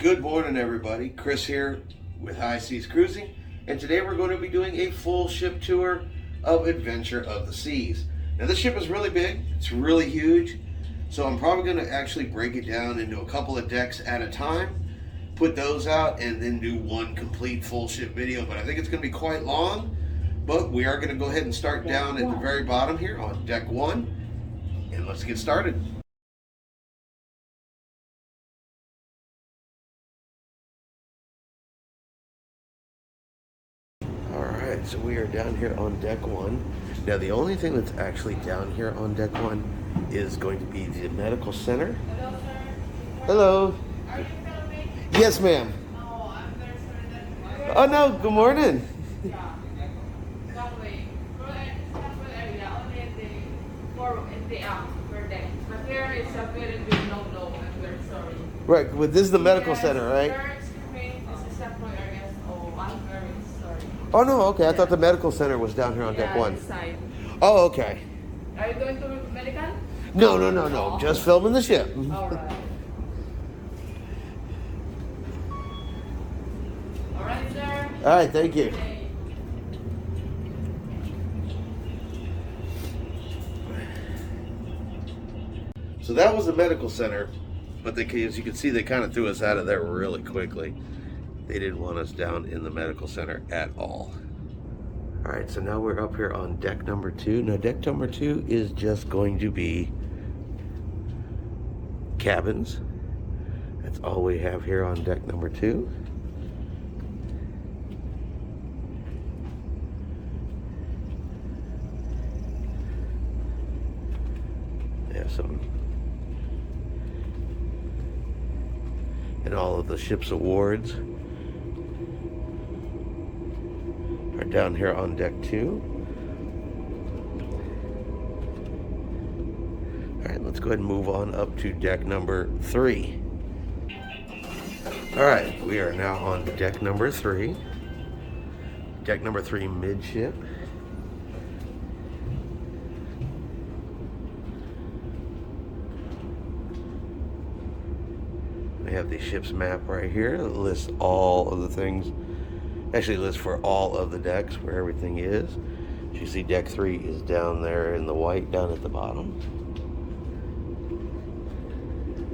Good morning, everybody. Chris here with High Seas Cruising, and today we're going to be doing a full ship tour of Adventure of the Seas. Now, this ship is really big, it's really huge, so I'm probably going to actually break it down into a couple of decks at a time, put those out, and then do one complete full ship video. But I think it's going to be quite long, but we are going to go ahead and start down at the very bottom here on deck 1, and let's get started. Alright, so we are down here on deck 1. Now, the only thing that's actually down here on deck 1 is going to be the medical center. Hello, sir. Hello. Are you filming? Yes, ma'am. No, I'm very sorry. Oh, no, good morning. Yeah. That way. Sample area, only in the app per day. But here is a very big no-no. I'm very sorry. Right, well, this is the medical Yes, center, right? Sir, excuse me. This is sample area. Oh, I'm very sorry. Oh, no, okay. I thought the medical center was down here on deck 1. This side. Oh, okay. Are you going to medical? No. Just filming the ship. Alright. Alright, sir. All right, thank you. Okay. So that was the medical center, but as you can see, they kind of threw us out of there really quickly. They didn't want us down in the medical center at all. All right, so now we're up here on deck number 2. Now, deck number 2 is just going to be cabins. That's all we have here on deck number 2. They have some, and all of the ship's awards are down here on deck 2. All right, let's go ahead and move on up to deck number 3. All right, we are now on deck number 3. Deck number 3, midship. We have the ship's map right here. It lists all of the things. Actually, lists for all of the decks where everything is. As you see, deck 3 is down there in the white down at the bottom.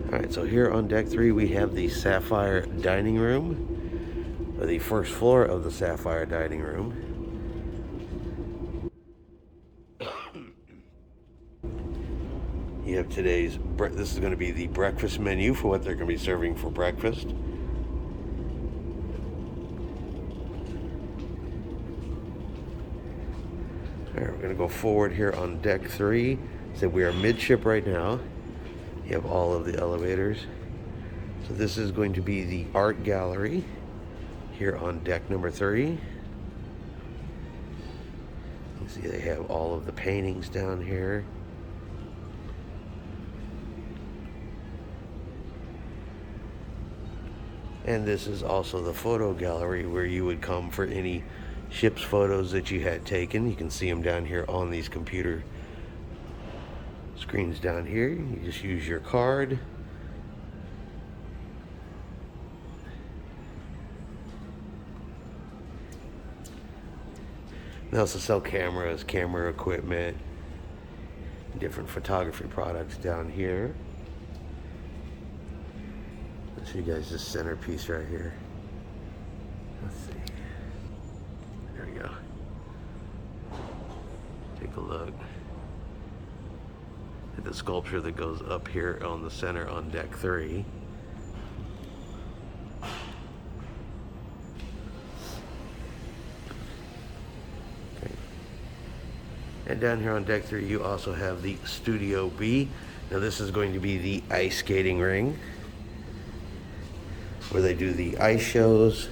All right, so here on deck 3 we have the Sapphire dining room, or the first floor of the Sapphire dining room. You have today's, this is going to be the breakfast menu for what they're going to be serving for breakfast. All right, we're going to go forward here on deck 3. So we are midship right now. You have all of the elevators. So this is going to be the art gallery here on deck number 3. You see they have all of the paintings down here. And this is also the photo gallery where you would come for any ship's photos that you had taken. You can see them down here on these computer screens down here. You just use your card. They also sell cameras, camera equipment, different photography products down here. Let's show you guys this centerpiece right here. Let's see. There we go. Take a look at the sculpture that goes up here on the center on deck 3. Okay. And down here on deck 3 you also have the Studio B. Now this is going to be the ice skating ring, where they do the ice shows.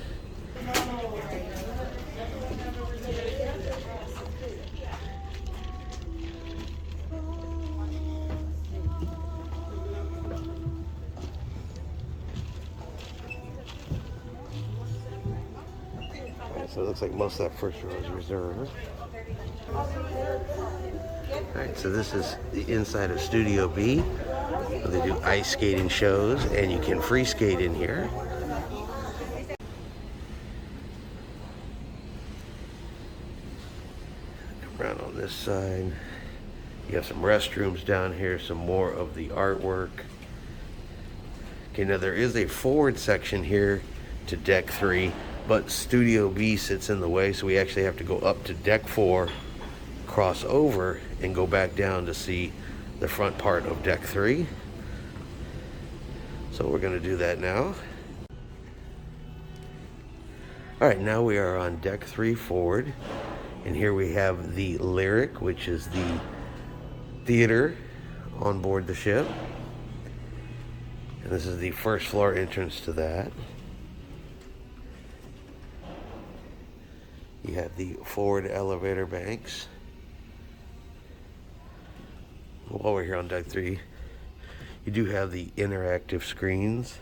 So it looks like most of that first row is reserved. Alright, so this is the inside of Studio B. They do ice skating shows, and you can free skate in here. this side. You have some restrooms down here, some more of the artwork. Okay, now there is a forward section here to deck 3, but Studio B sits in the way, so we actually have to go up to deck 4, cross over, and go back down to see the front part of deck 3. So we're going to do that now. Alright, now we are on deck 3 forward, and here we have the Lyric, which is the theater on board the ship. And this is the first floor entrance to that. You have the forward elevator banks. While we're here on deck 3, you do have the interactive screens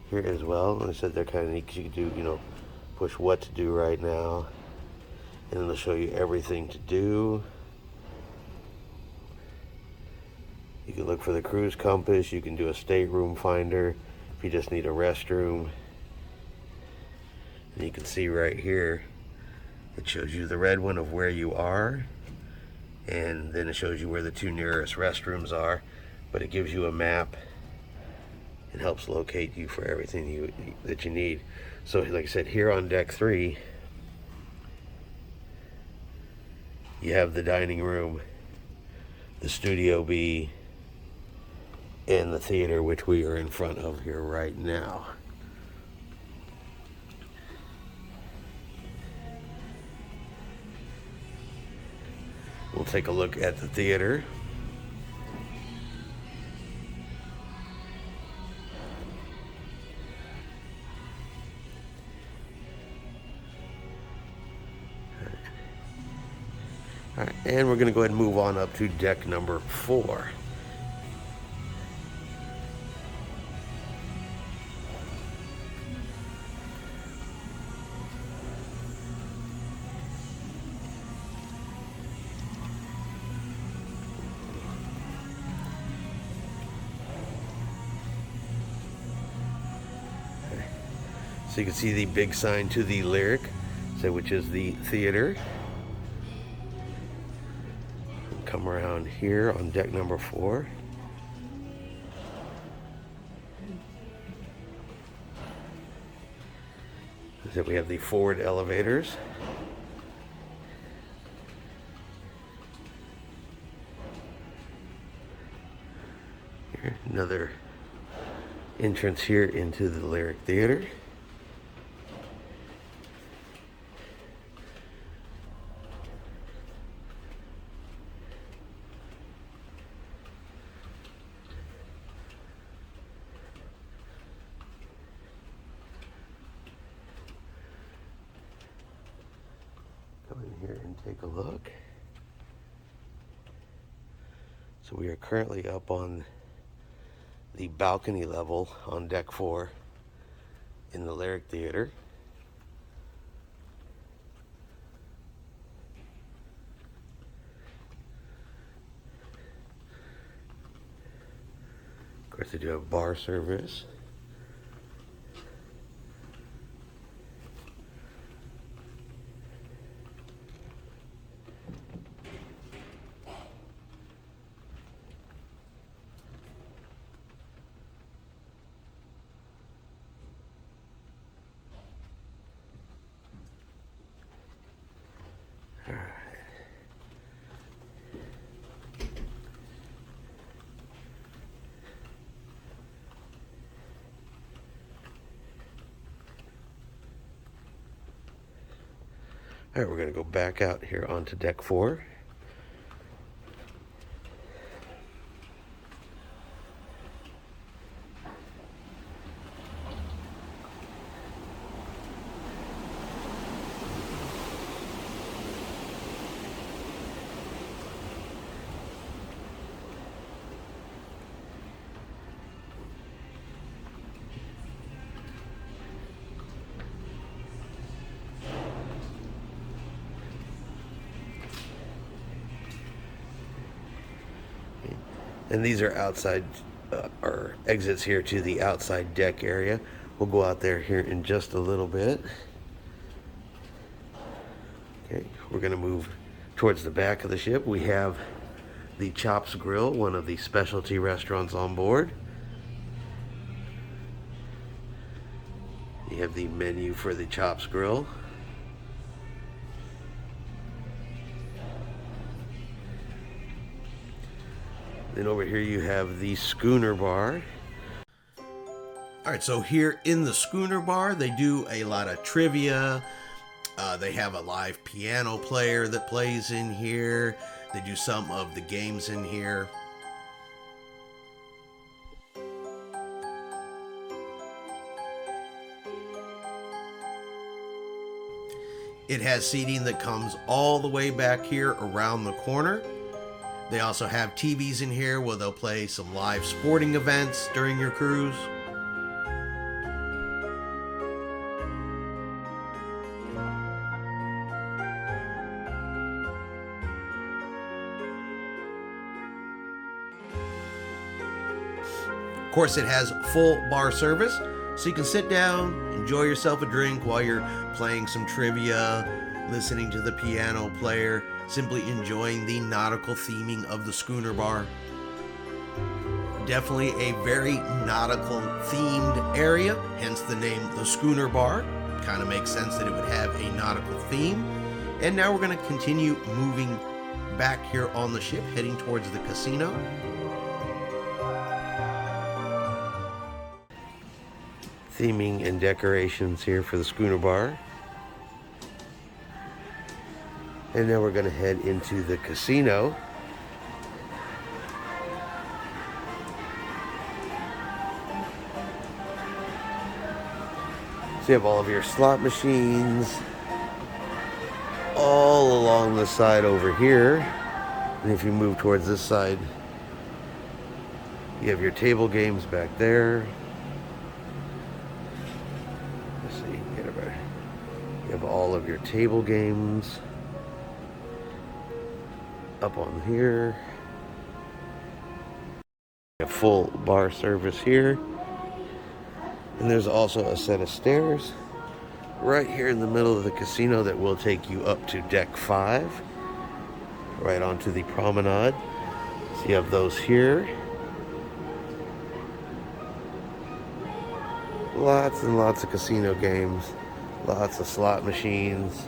here as well. And I said they're kind of neat because you can do, you know, push what to do right now, and then they'll show you everything to do. You can look for the cruise compass. You can do a stateroom finder if you just need a restroom. And you can see right here, it shows you the red one of where you are, and then it shows you where the 2 nearest restrooms are, but it gives you a map and helps locate you for everything that you need. So like I said, here on deck 3, you have the dining room, the Studio B, and the theater, which we are in front of here right now. We'll take a look at the theater. All right, and we're going to go ahead and move on up to deck number 4. So you can see the big sign to the Lyric, so which is the theater. Come around here on deck number 4. So we have the forward elevators. Here, another entrance here into the Lyric Theater. Come in here and take a look. So we are currently up on the balcony level on deck 4 in the Lyric Theater. Of course, they do have bar service. All right, we're going to go back out here onto deck 4. And these are outside or exits here to the outside deck area. We'll go out there here in just a little bit. Okay, We're going to move towards the back of the ship. We have the Chops Grill, one of the specialty restaurants on board. You have the menu for the Chops Grill. Then over here you have the Schooner Bar. Alright, so here in the Schooner Bar, they do a lot of trivia. They have a live piano player that plays in here. They do some of the games in here. It has seating that comes all the way back here around the corner. They also have TVs in here where they'll play some live sporting events during your cruise. Of course, it has full bar service, so you can sit down, enjoy yourself a drink while you're playing some trivia, listening to the piano player, simply enjoying the nautical theming of the Schooner Bar. Definitely a very nautical themed area, hence the name the Schooner Bar. Kind of makes sense that it would have a nautical theme. And now we're going to continue moving back here on the ship, heading towards the casino. Theming and decorations here for the Schooner Bar. And now we're going to head into the casino. So you have all of your slot machines all along the side over here. And if you move towards this side, you have your table games back there. Let's see, get it better. You have all of your table games up on here. A full bar service here. And there's also a set of stairs right here in the middle of the casino that will take you up to deck 5, right onto the promenade. So you have those here. Lots and lots of casino games, lots of slot machines.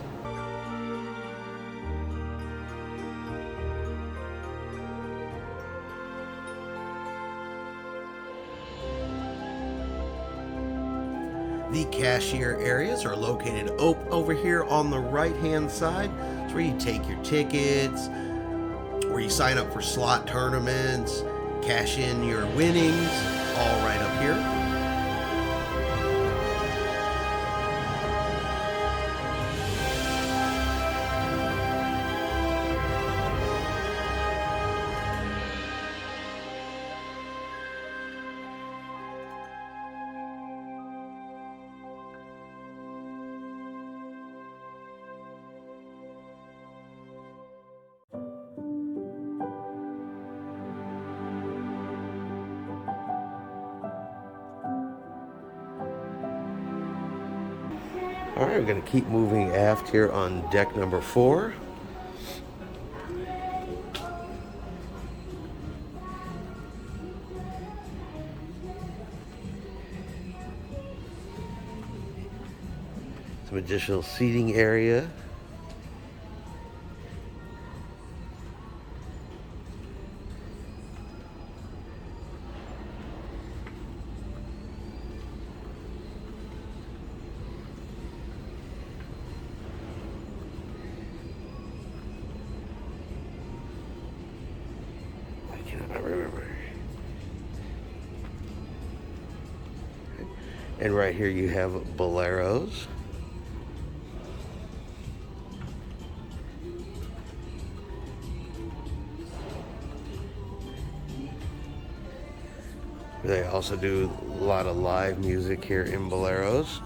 The cashier areas are located over here on the right-hand side. It's where you take your tickets, where you sign up for slot tournaments, cash in your winnings, all right up here. All right, we're going to keep moving aft here on deck number 4. Some additional seating area. I remember. And right here you have boleros. They also do a lot of live music here in boleros.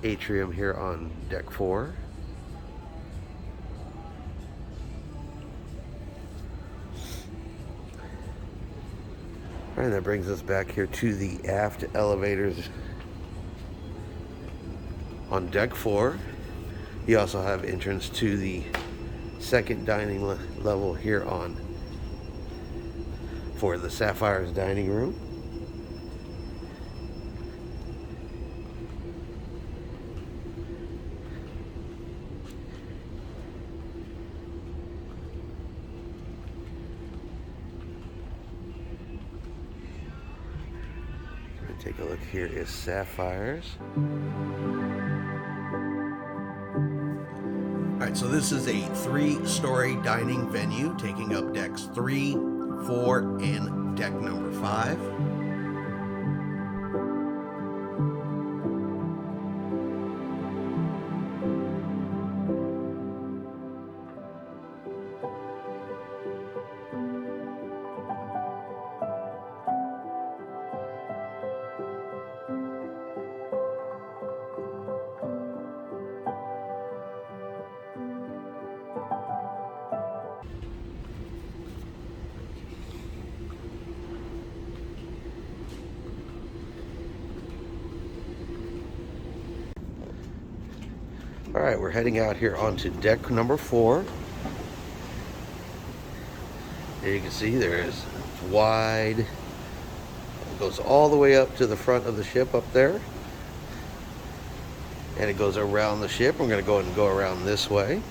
atrium here on deck 4. And that brings us back here to the aft elevators on deck 4. You also have entrance to the second dining level here on for the Sapphire's dining room. Take a look. Here is Sapphire's. Alright, so this is a 3-story dining venue taking up decks 3, 4, and deck number 5. All right, we're heading out here onto deck number 4. There you can see there is wide. It goes all the way up to the front of the ship up there. And it goes around the ship. We're going to go ahead and go around this way.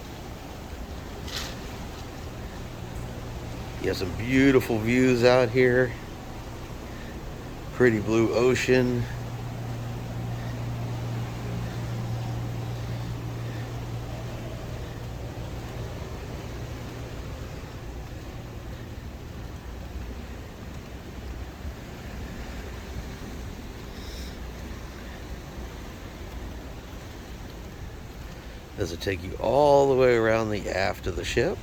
You have some beautiful views out here. Pretty blue ocean. Does it take you all the way around the aft of the ship?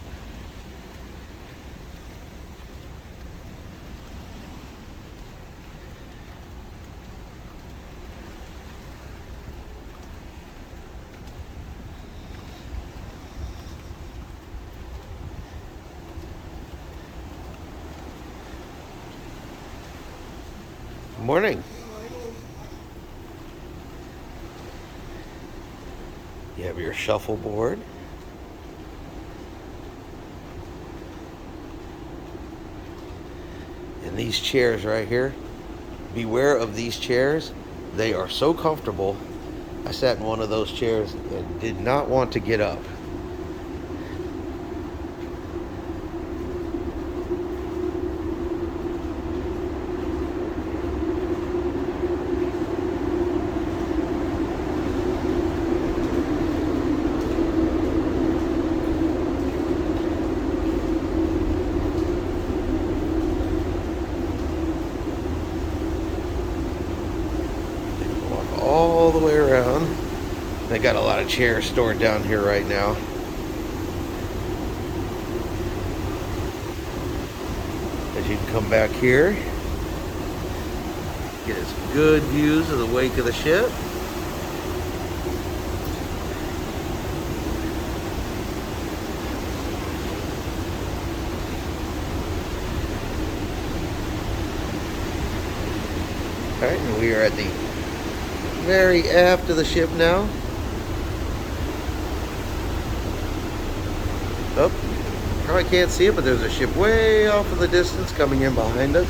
Good morning. You have your shuffleboard. And these chairs right here, beware of these chairs. They are so comfortable. I sat in one of those chairs and did not want to get up. All the way around. They got a lot of chairs stored down here right now. As you can come back here, get some good views of the wake of the ship. Alright, and we are at the very aft of the ship now. Oh, probably can't see it, but there's a ship way off in the distance coming in behind us.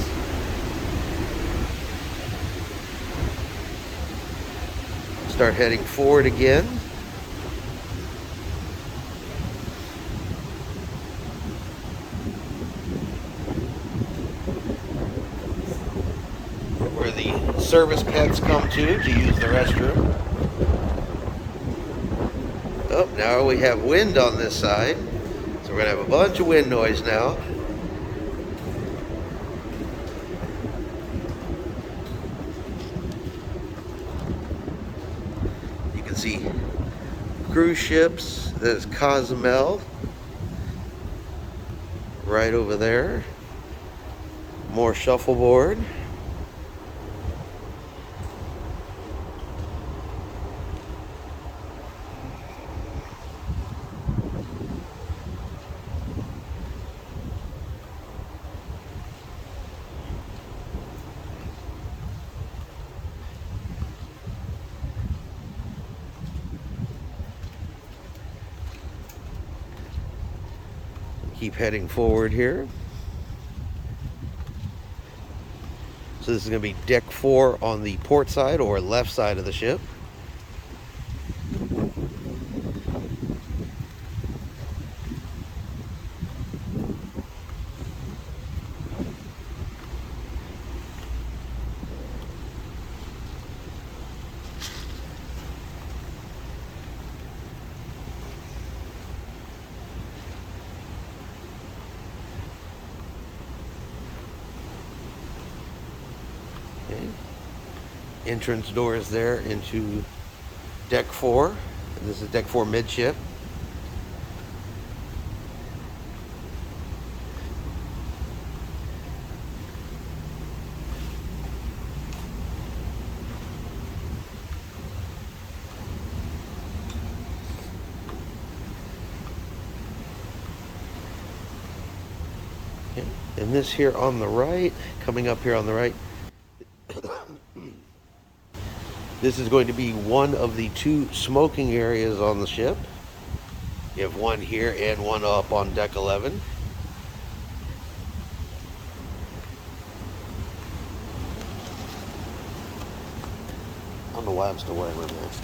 Start heading forward again. Where the service pets come to use the restroom. Oh, now we have wind on this side. So we're going to have a bunch of wind noise now. You can see cruise ships. There's Cozumel right over there. More shuffleboard. Keep heading forward here. So this is going to be deck 4 on the port side or left side of the ship. Okay. Entrance doors there into deck 4. This is deck 4 midship. Okay. And this here on the right, coming up here on the right, this is going to be one of the 2 smoking areas on the ship. You have one here and one up on deck 11. I don't know why I'm still wearing my mask.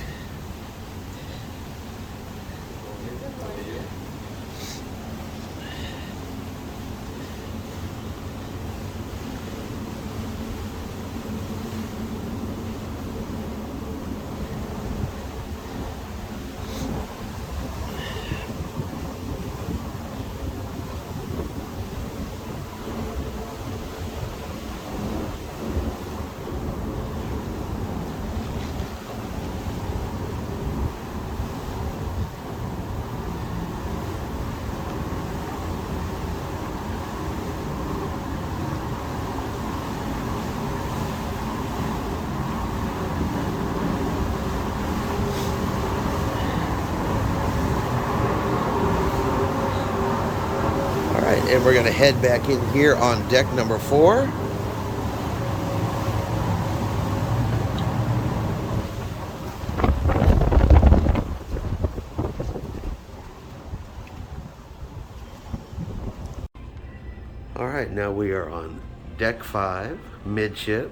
And we're going to head back in here on deck number 4. All right, now we are on deck 5, midship.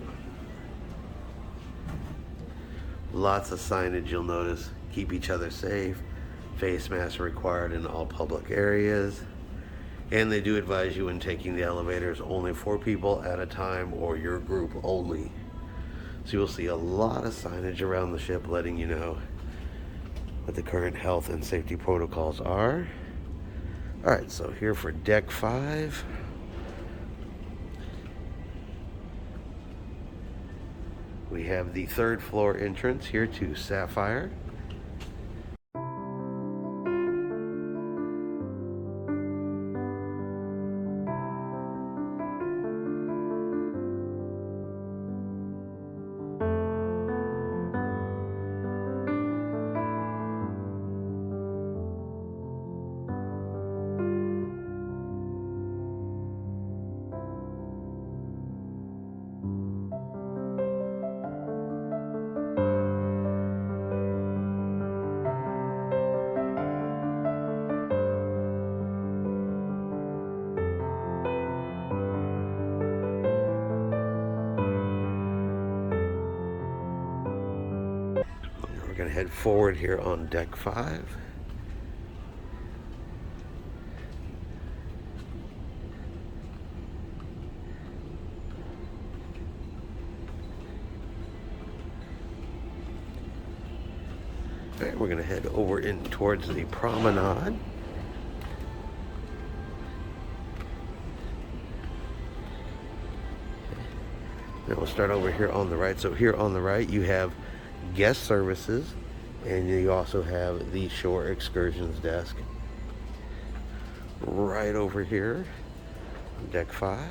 Lots of signage, you'll notice. Keep each other safe. Face masks are required in all public areas. And they do advise you when taking the elevators, only 4 people at a time or your group only. So you'll see a lot of signage around the ship letting you know what the current health and safety protocols are. All right, so here for deck 5. We have the 3rd floor entrance here to Sapphire. We're going to head forward here on deck 5. All right, we're going to head over in towards the promenade. Then we'll start over here on the right. So here on the right, you have guest services, and you also have the shore excursions desk right over here on deck 5.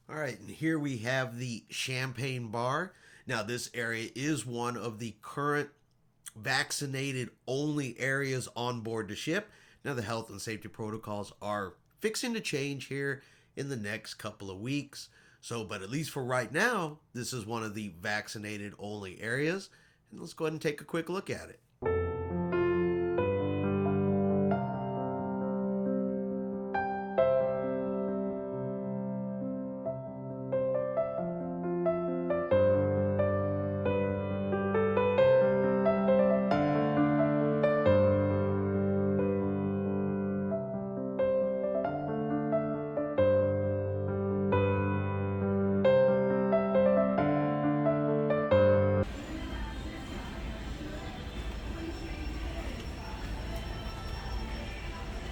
All right, and here we have the champagne bar. Now, this area is one of the current vaccinated only areas on board the ship. Now, the health and safety protocols are fixing to change here in the next couple of weeks. So, but at least for right now, this is one of the vaccinated only areas. And let's go ahead and take a quick look at it.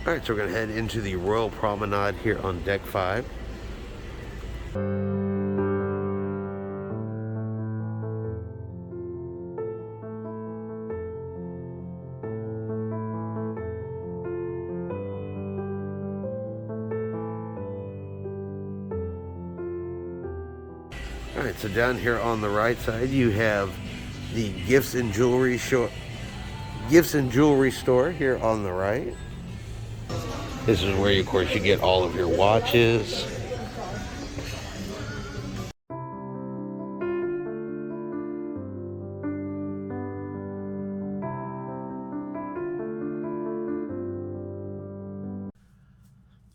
All right, so we're going to head into the Royal Promenade here on Deck 5. All right, so down here on the right side, you have the gifts and jewelry store here on the right. This is where, of course, you get all of your watches.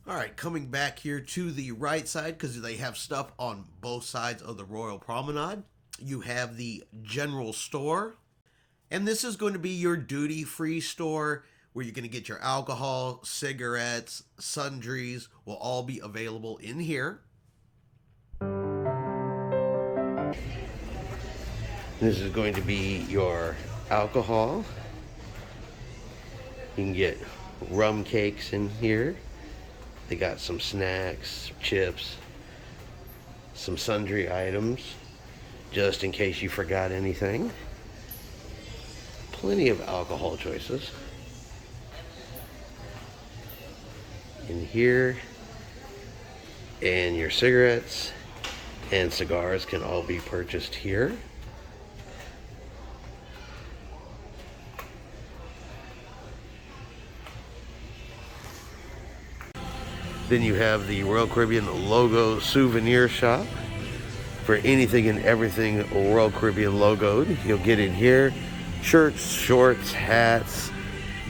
All right, coming back here to the right side, because they have stuff on both sides of the Royal Promenade. You have the general store, and this is going to be your duty-free store, where you're going to get your alcohol, cigarettes, sundries will all be available in here. This is going to be your alcohol. You can get rum cakes in here. They got some snacks, chips, some sundry items, just in case you forgot anything. Plenty of alcohol choices. In here, and your cigarettes and cigars can all be purchased here. Then you have the Royal Caribbean logo souvenir shop for anything and everything Royal Caribbean logoed. You'll get in here shirts, shorts, hats,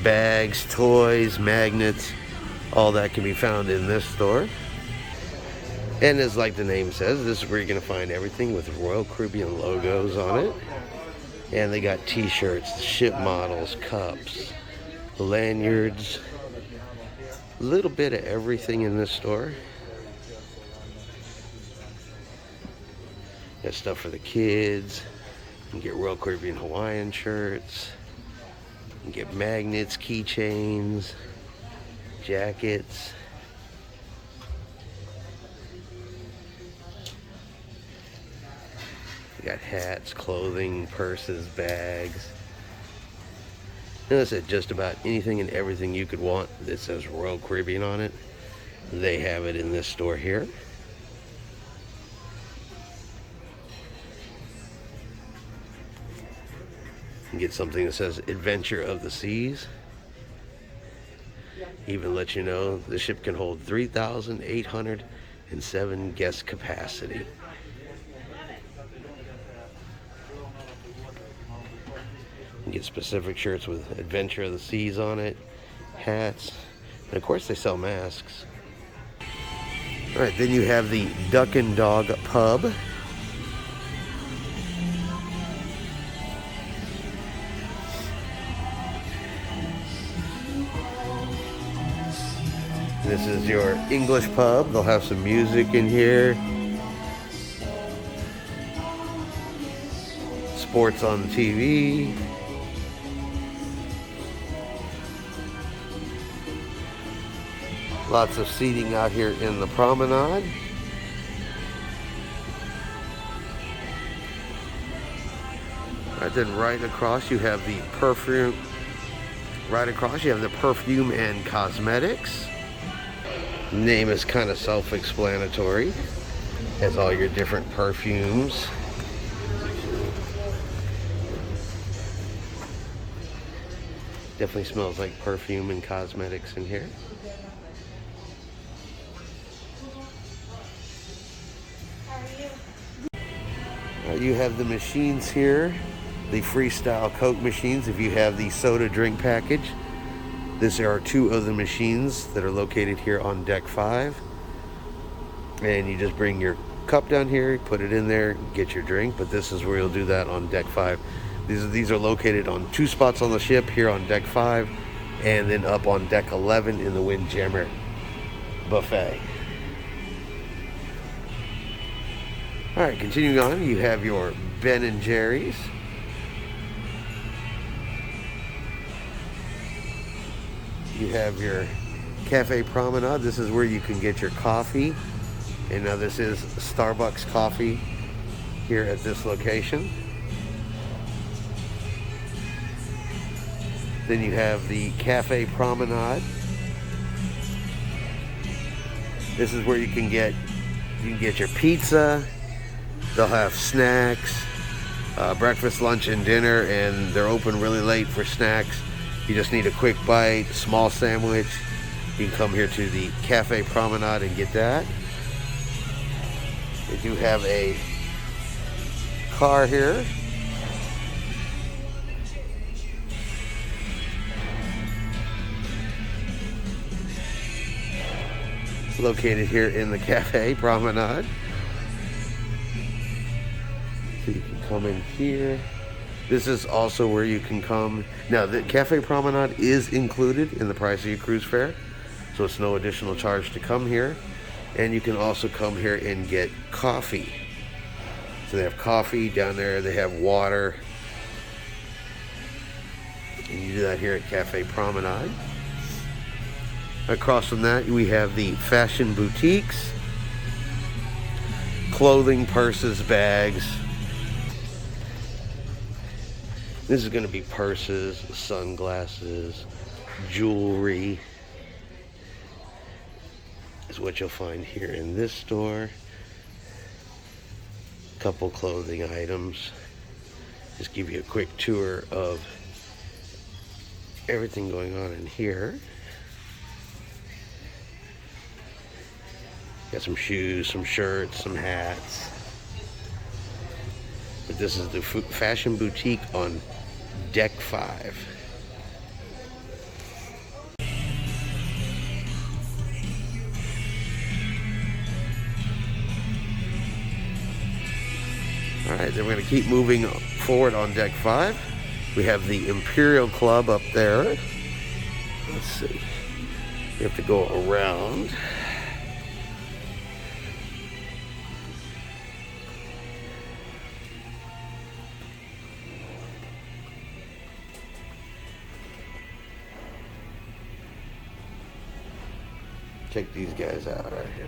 bags, toys, magnets. All that can be found in this store. And as like the name says, this is where you're going to find everything with Royal Caribbean logos on it. And they got t-shirts, ship models, cups, lanyards, a little bit of everything in this store. Got stuff for the kids. You can get Royal Caribbean Hawaiian shirts. You can get magnets, keychains, jackets. You got hats, clothing, purses, bags. And that's it, just about anything and everything you could want that says Royal Caribbean on it. They have it in this store here. You can get something that says Adventure of the Seas. Even let you know the ship can hold 3,807 guest capacity. You get specific shirts with Adventure of the Seas on it, hats, and of course they sell masks. All right, then you have the Duck and Dog Pub. This is your English pub. They'll have some music in here. Sports on TV. Lots of seating out here in the promenade. Right, then right across you have the perfume. Right across you have the perfume and cosmetics. Name is kind of self-explanatory. Has all your different perfumes. Definitely smells like perfume and cosmetics in here. You have the machines here, the Freestyle Coke machines. If you have the soda drink package, these are two of the machines that are located here on deck 5. And you just bring your cup down here, put it in there, get your drink. But this is where you'll do that on deck 5. These are located on 2 spots on the ship, here on deck 5, and then up on deck 11 in the Windjammer buffet. All right, continuing on, you have your Ben and Jerry's. You have your Cafe Promenade. This is where you can get your coffee. And now this is Starbucks coffee here at this location. Then you have the Cafe Promenade. This is where you can get your pizza. They'll have snacks, breakfast, lunch, and dinner, and they're open really late for snacks. You just need a quick bite, small sandwich. You can come here to the Cafe Promenade and get that. They do have a car here. Located here in the Cafe Promenade. So you can come in here. This is also where you can come. Now, the Cafe Promenade is included in the price of your cruise fare, so it's no additional charge to come here. And you can also come here and get coffee. So they have coffee down there. They have water. And you do that here at Cafe Promenade. Across from that, we have the fashion boutiques, clothing, purses, bags. This is going to be purses, sunglasses, jewelry is what you'll find here in this store. Couple clothing items. Just give you a quick tour of everything going on in here. Got some shoes, some shirts, some hats. But this is the fashion boutique on deck 5. All right, then we're going to keep moving forward on deck 5. We have the Imperial Club up there. Let's see. We have to go around. Check these guys out right here.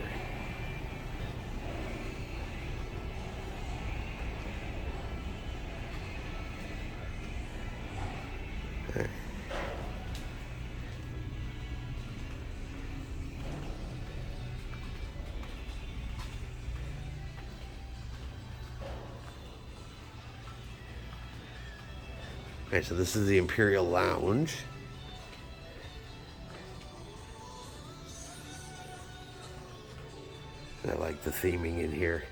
Okay. Okay, so this is the Imperial Lounge. I like the theming in here.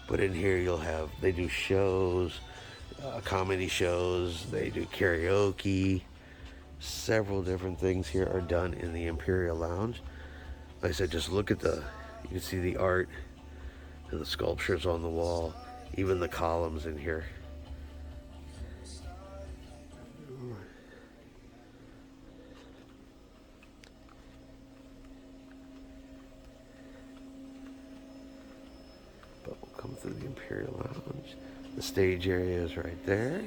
But in here you'll have, they do shows, comedy shows, they do karaoke. Several different things here are done in the Imperial Lounge. Like I said, just look at you can see the art and the sculptures on the wall, even the columns in here. But we'll come through the Imperial Lounge. The stage area is right there.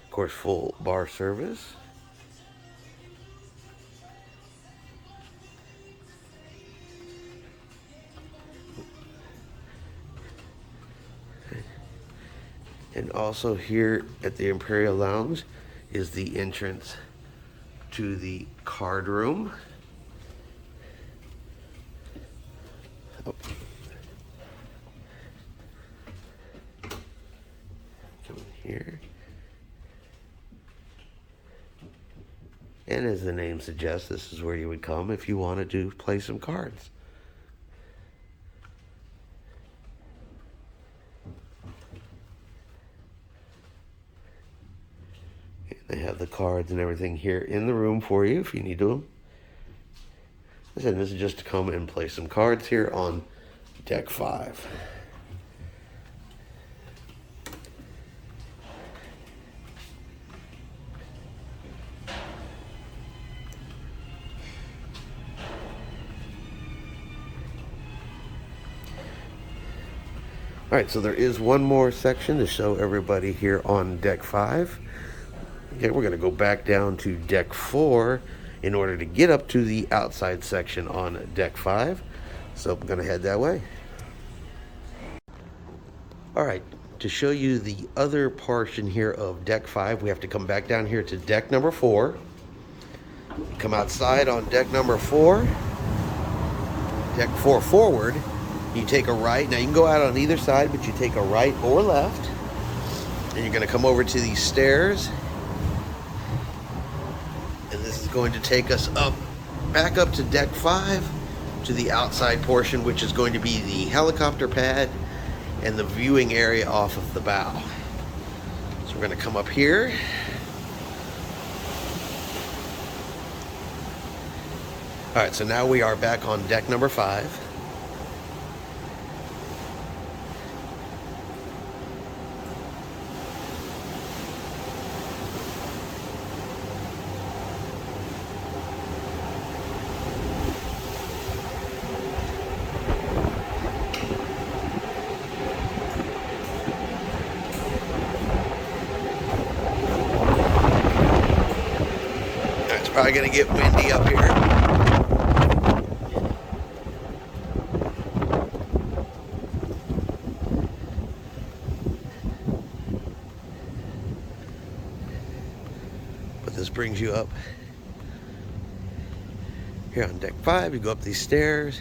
Of course, full bar service. And also here at the Imperial Lounge is the entrance to the card room. Oh. Come in here. And as the name suggests, this is where you would come if you wanted to play some cards. They have the cards and everything here in the room for you if you need them. I said this is just to come and play some cards here on deck 5. Alright, so there is one more section to show everybody here on deck 5. Okay, we're going to go back down to deck 4 in order to get up to the outside section on deck 5. So I'm going to head that way. Alright, to show you the other portion here of deck 5, we have to come back down here to deck number 4. Come outside on deck number 4. Deck 4 forward. You take a right. Now you can go out on either side, but you take a right or left. And you're going to come over to these stairs. And this is going to take us up, back up to deck 5, to the outside portion, which is going to be the helicopter pad and the viewing area off of the bow. So we're going to come up here. Alright, so now we are back on deck number 5. Probably gonna get windy up here. But this brings you up here on deck 5. You go up these stairs.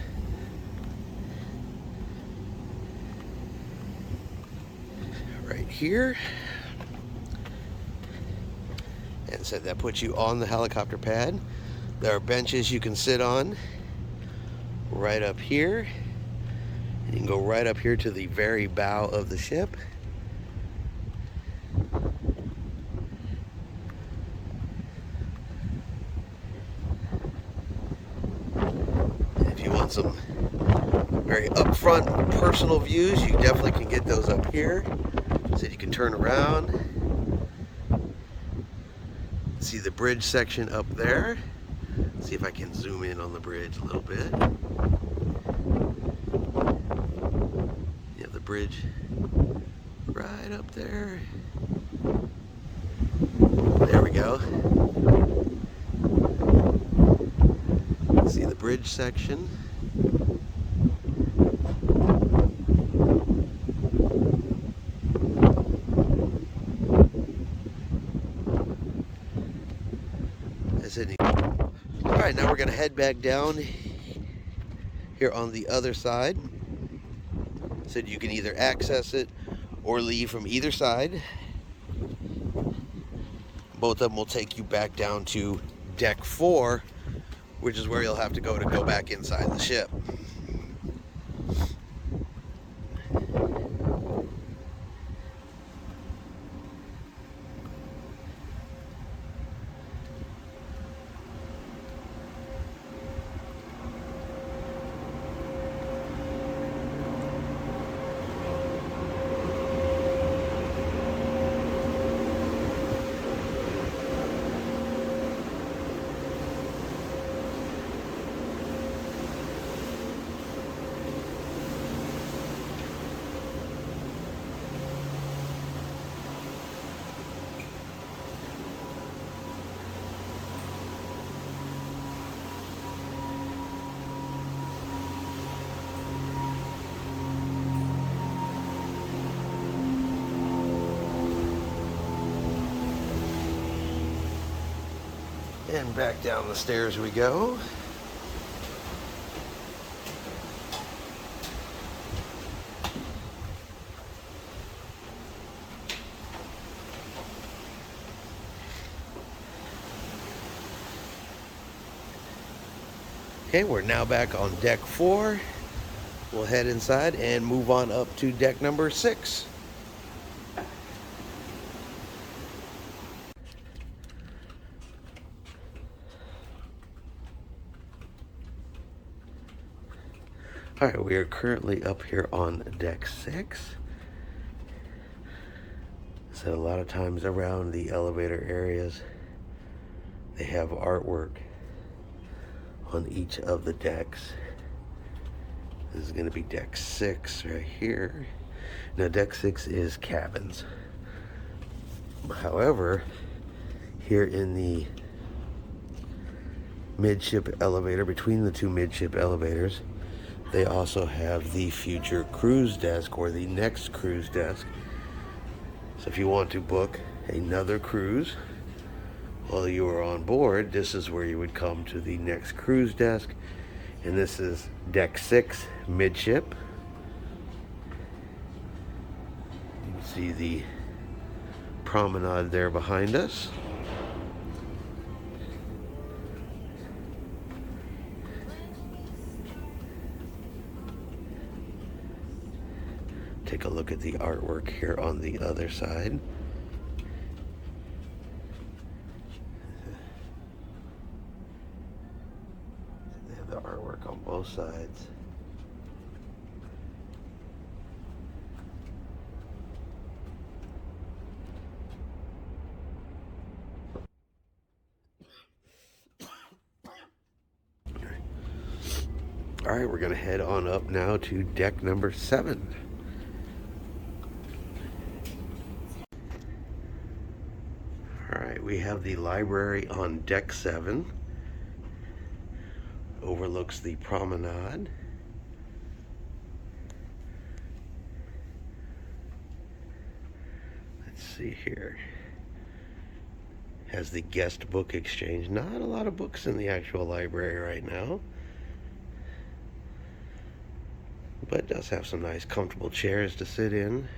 Right here. And so that puts you on the helicopter pad. There are benches you can sit on right up here. And you can go right up here to the very bow of the ship. And if you want some very upfront personal views, you definitely can get those up here. So you can turn around. See the bridge section up there. See if I can zoom in on the bridge a little bit. You have the bridge right up there. There we go. See the bridge section. Alright, now we're going to head back down here on the other side. So you can either access it or leave from either side. Both of them will take you back down to deck 4, which is where you'll have to go back inside the ship. And back down the stairs we go. Okay, we're now back on deck 4. We'll head inside and move on up to deck number 6. All right, we are currently up here on deck 6. So a lot of times around the elevator areas, they have artwork on each of the decks. This is going to be deck 6 right here. Now deck 6 is cabins. However, here in the midship elevator, between the two midship elevators, they also have the future cruise desk, or the next cruise desk. So if you want to book another cruise while you are on board, this is where you would come to the next cruise desk. And this is deck 6, midship. You can see the promenade there behind us. Take a look at the artwork here on the other side. They have the artwork on both sides. All right, we're going to head on up now to deck number 7. We have the library on deck 7. Overlooks the promenade. Let's see here. Has the guest book exchange. Not a lot of books in the actual library right now, but it does have some nice comfortable chairs to sit in.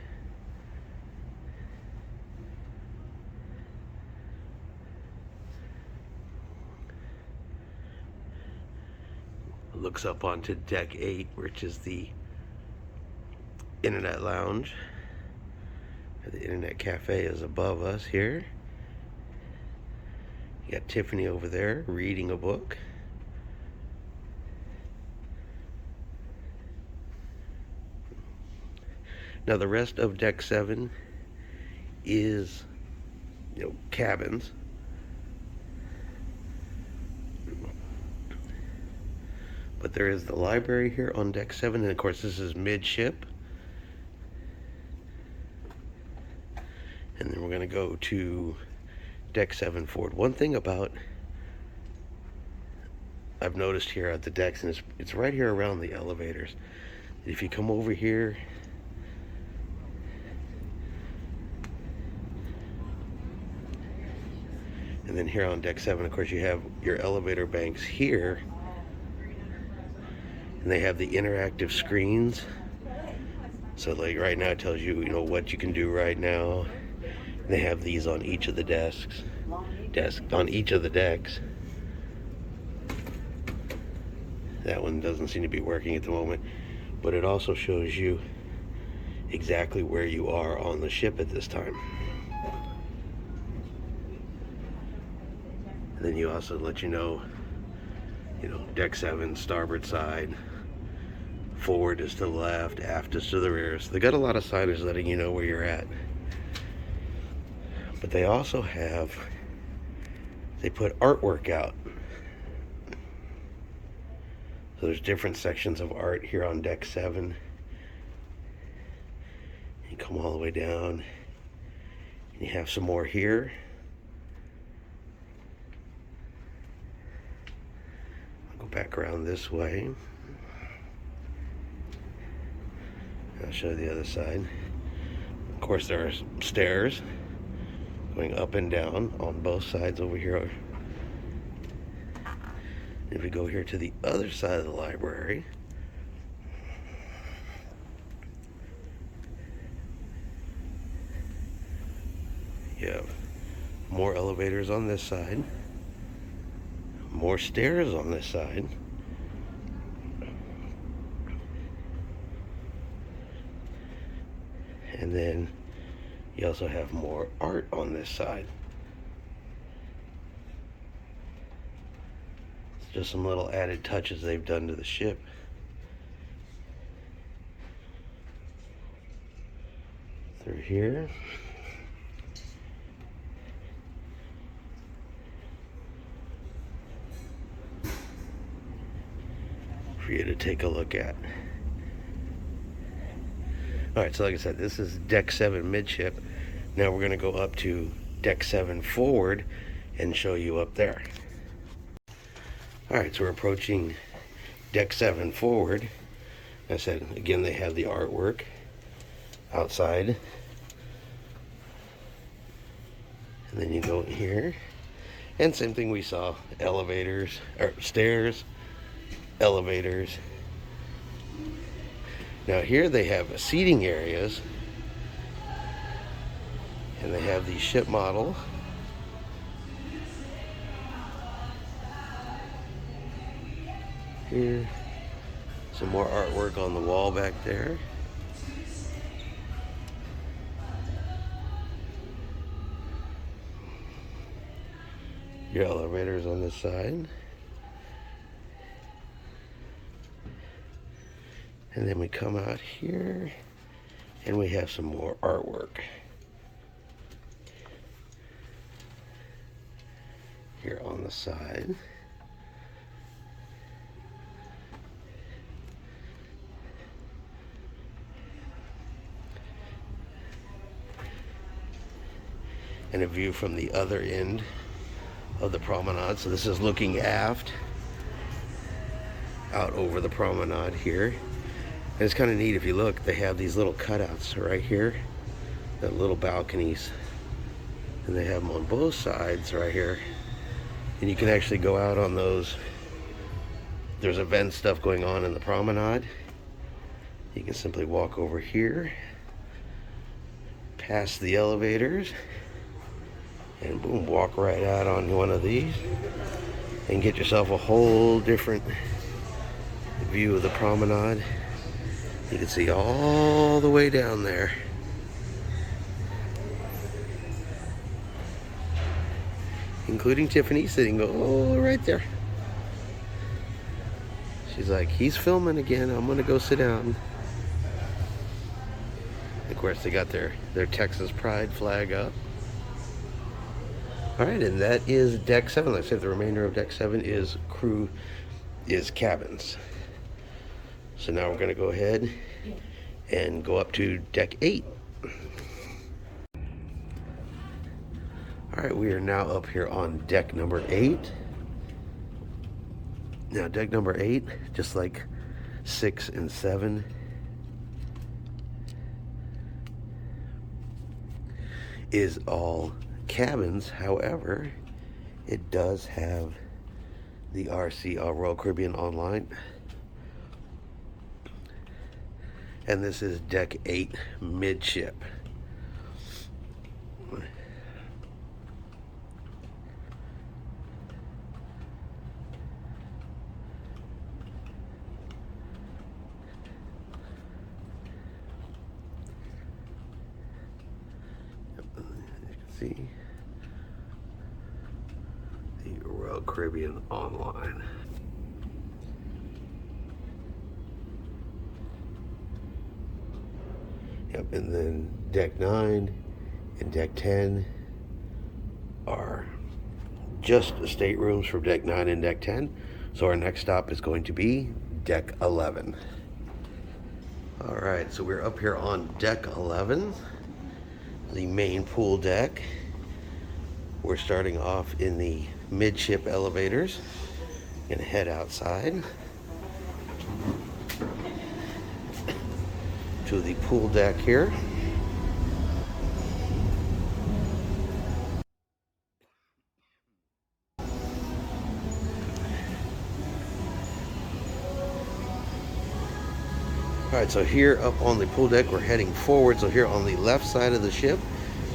Looks up onto deck 8, which is the Internet Lounge. The Internet Cafe is above us here. You got Tiffany over there reading a book. Now the rest of deck 7 is, cabins. But there is the library here on deck 7, and of course this is midship. And then we're going to go to deck 7 forward. One thing I've noticed here at the decks, and it's right here around the elevators. If you come over here, and then here on deck 7, of course, you have your elevator banks here. And they have the interactive screens. So like right now it tells you, what you can do right now. And they have these on each of the on each of the decks. That one doesn't seem to be working at the moment. But it also shows you exactly where you are on the ship at this time. And then you also let you know, deck 7, starboard side. Forward is to the left, aft is to the rear. So they got a lot of signage letting you know where you're at. But they also they put artwork out. So there's different sections of art here on deck 7. You come all the way down, and you have some more here. I'll go back around this way. I'll show you the other side. Of course, there are stairs going up and down on both sides over here If we go here to the other side of the library, you have more elevators on this side, more stairs on this side, and then you also have more art on this side. It's just some little added touches they've done to the ship. Through here. For you to take a look at. Alright, so like I said, this is deck 7 midship. Now we're going to go up to deck 7 forward and show you up there. Alright, so we're approaching deck 7 forward. I said, again, they have the artwork outside. And then you go in here. And same thing we saw, elevators, or stairs, elevators. Now here they have seating areas, and they have the ship model. Here, some more artwork on the wall back there. Your elevators on this side. And then we come out here and we have some more artwork. Here on the side. And a view from the other end of the promenade. So this is looking aft out over the promenade here. And it's kind of neat if you look, they have these little cutouts right here, the little balconies, and they have them on both sides right here. And you can actually go out on those. There's event stuff going on in the promenade. You can simply walk over here, past the elevators, and boom, walk right out on one of these and get yourself a whole different view of the promenade. You can see all the way down there. Including Tiffany sitting right there. She's like, he's filming again, I'm gonna go sit down. Of course, they got their Texas Pride flag up. All right, and that is deck 7. Like I said, the remainder of deck 7 is cabins. So now we're going to go ahead and go up to deck 8. All right, we are now up here on deck number 8. Now, deck number 8, just like 6 and 7, is all cabins. However, it does have the RC Royal Caribbean Online. And this is deck 8 midship. See the Royal Caribbean Online. Yep, and then deck 9 and deck 10 are just staterooms for deck 9 and deck 10. So our next stop is going to be deck 11. All right, so we're up here on deck 11. The main pool deck. We're starting off in the midship elevators. Gonna head outside to the pool deck here. Alright, so here up on the pool deck, we're heading forward. So here on the left side of the ship,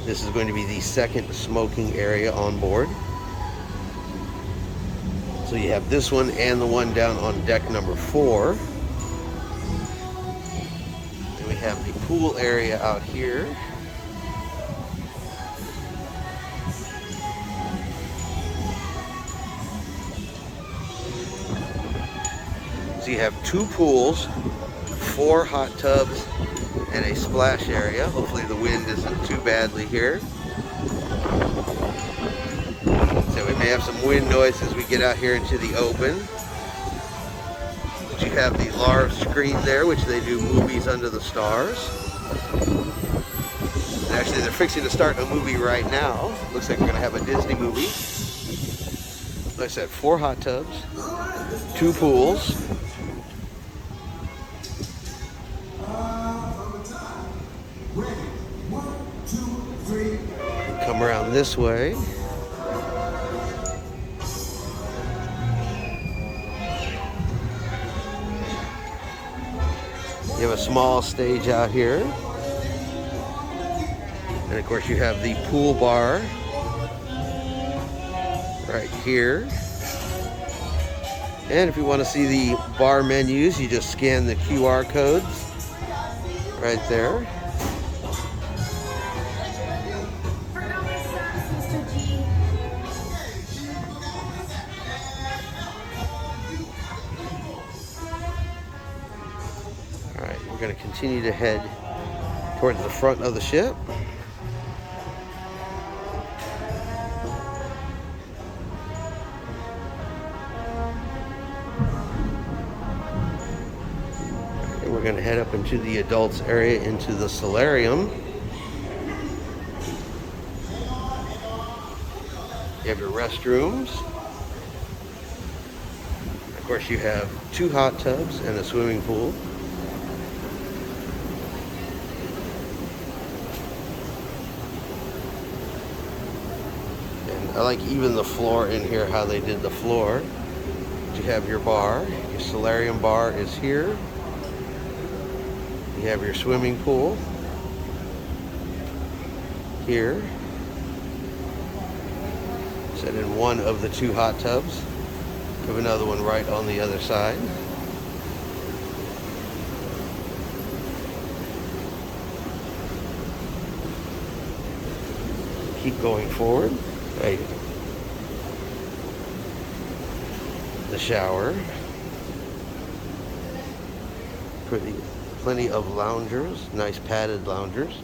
this is going to be the second smoking area on board. So you have this one and the one down on deck number 4. And we have the pool area out here. So you have 2 pools, 4 hot tubs, and a splash area. Hopefully the wind isn't too badly here. So we may have some wind noise as we get out here into the open. But you have the large screen there, which they do movies under the stars. And actually, they're fixing to start a movie right now. Looks like we're going to have a Disney movie. Like I said, 4 hot tubs, 2 pools. Come around this way. You have a small stage out here. And of course you have the pool bar right here. And if you want to see the bar menus, you just scan the QR codes right there. We're going to continue to head towards the front of the ship. And we're going to head up into the adults area, into the Solarium. You have your restrooms. Of course, you have 2 hot tubs and a swimming pool. I like even the floor in here, how they did the floor. You have your bar. Your Solarium bar is here. You have your swimming pool here. Set in one of the 2 hot tubs. You have another one right on the other side. Keep going forward. Right. The shower. Plenty of loungers, nice padded loungers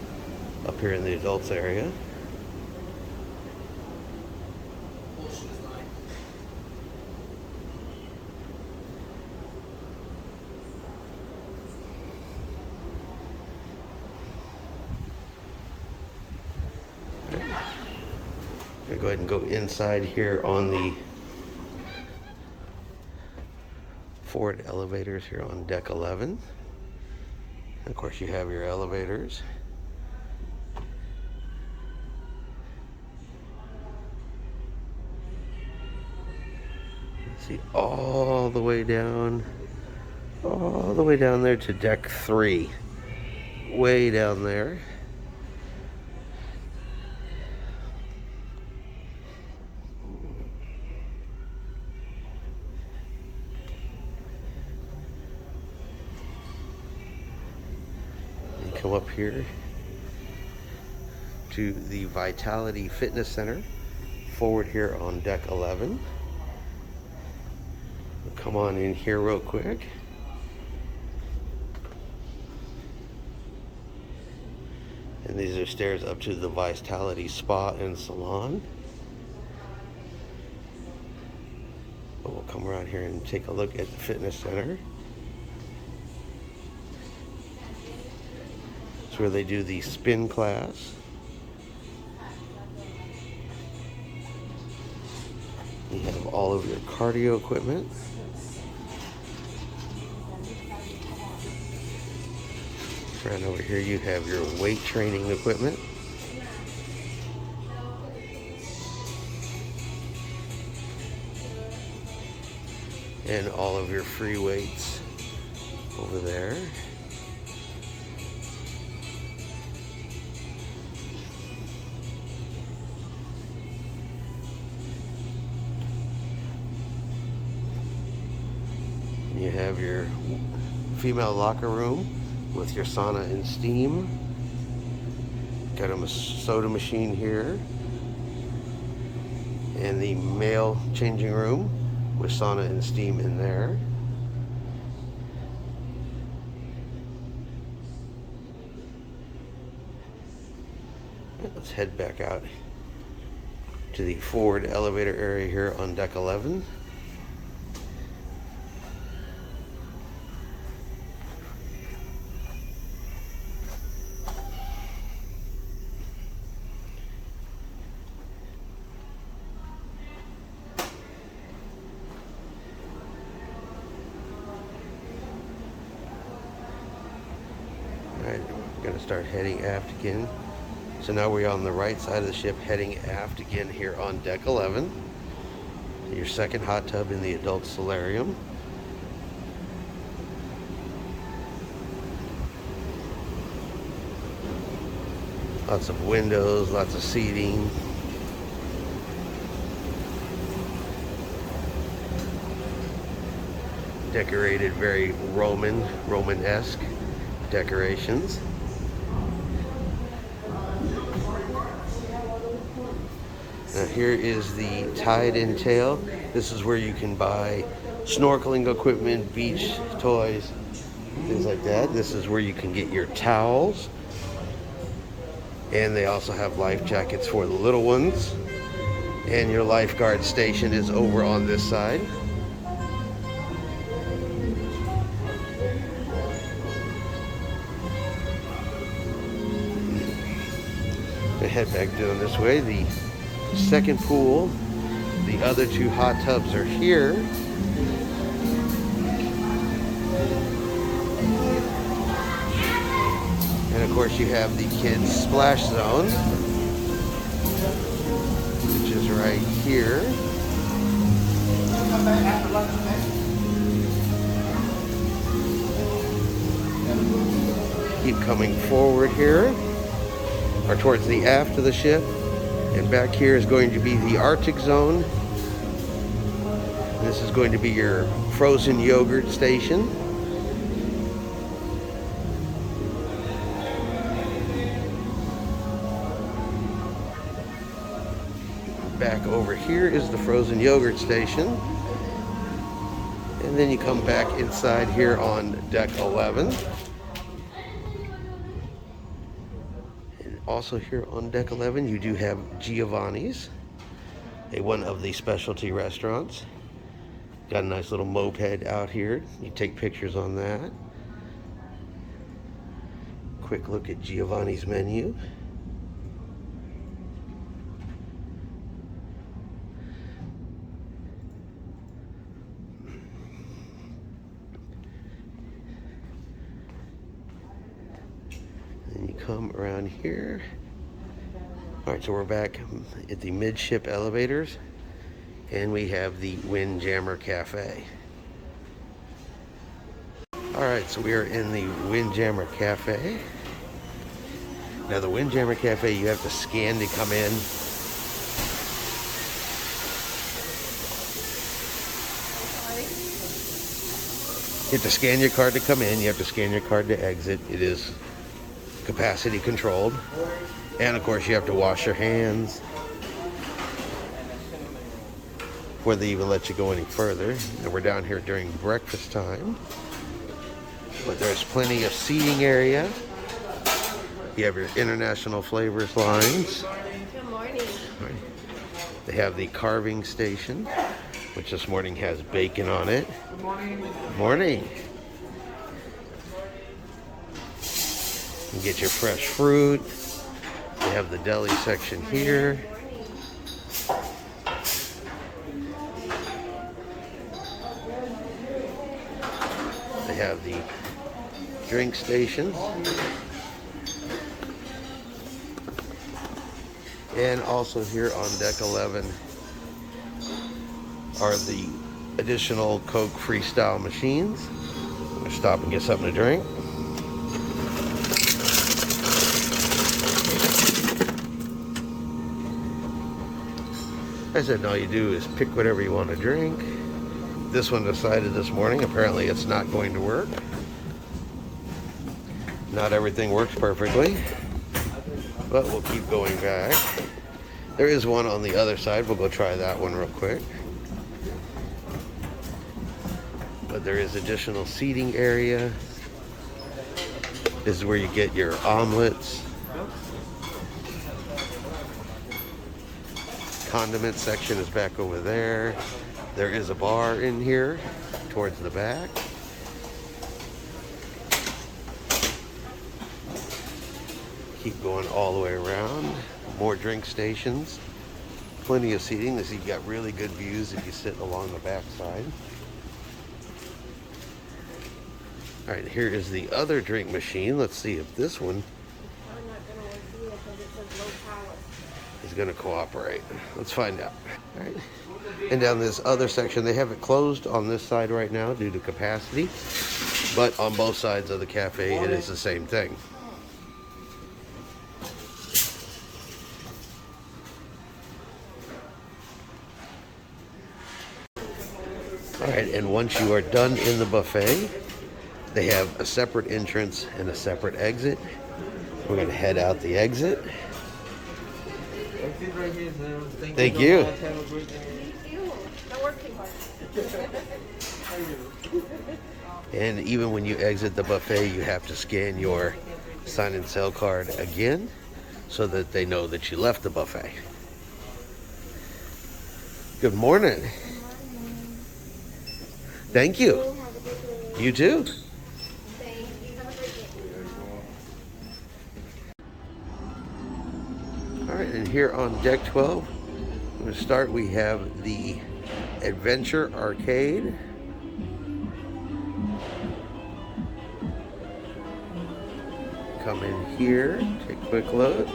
up here in the adults area. Go ahead and go inside here on the forward elevators here on deck 11. And of course you have your elevators. See all the way down there to deck 3. Way down there. Come up here to the Vitality Fitness Center forward here on deck 11. We'll come on in here real quick. And these are stairs up to the Vitality Spa and Salon. But we'll come around here and take a look at the fitness center. Where they do the spin class. You have all of your cardio equipment. Right over here you have your weight training equipment. And all of your free weights over there. You have your female locker room with your sauna and steam. Got a soda machine here. And the male changing room with sauna and steam in there. Let's head back out to the forward elevator area here on deck 11. Alright, we're going to start heading aft again. So now we're on the right side of the ship heading aft again here on deck 11. Your second hot tub in the adult solarium. Lots of windows, lots of seating. Decorated very Romanesque decorations. Now here is the Tide and Tail. This is where you can buy snorkeling equipment, beach toys, things like that. This is where you can get your towels. And they also have life jackets for the little ones. And your lifeguard station is over on this side. We head back down this way. The second pool, the other two hot tubs are here. And of course you have the kids splash zone, which is right here. Keep coming forward here, or towards the aft of the ship. And back here is going to be the Arctic zone. This is going to be your frozen yogurt station. Back over here is the frozen yogurt station. And then you come back inside here on deck 11. Also here on deck 11 you do have Giovanni's, one of the specialty restaurants. Got a nice little moped out here. You take pictures on that. Quick look at Giovanni's menu. Come around here. Alright, so we're back at the Midship Elevators, and we have the Windjammer Cafe. Alright, so we are in the Windjammer Cafe. Now the Windjammer Cafe, you have to scan to come in. You have to scan your card to come in, you have to scan your card to exit. It is capacity controlled, and of course you have to wash your hands before they even let you go any further. And we're down here during breakfast time, but there's plenty of seating area. You have your international flavors lines. Good morning. They have the carving station, which this morning has bacon on it. Good morning. Good morning. You get your fresh fruit. They have the deli section here. They have the drink stations. And also here on deck 11 are the additional Coke Freestyle machines. I'm gonna stop and get something to drink. I said all you do is pick whatever you want to drink. This one decided this morning, apparently it's not going to work. Not everything works perfectly, but we'll keep going back. There is one on the other side. We'll go try that one real quick. But there is additional seating area. This is where you get your omelets. Condiment section is back over there. There is a bar in here towards the back. Keep going all the way around. More drink stations. Plenty of seating. This, you've got really good views if you sit along the back side. All right, here is the other drink machine. Let's see if this one is going to cooperate. Let's find out. All right. And down this other section, they have it closed on this side right now due to capacity, but on both sides of the cafe, it is the same thing. All right, and once you are done in the buffet, they have a separate entrance and a separate exit. We're going to head out the exit. Thank you. And even when you exit the buffet, you have to scan your sign and sell card again so that they know that you left the buffet. Good morning. Thank you. You too. All right, and here on deck 12, I'm going to start. We have the Adventure Arcade. Come in here, take a quick look.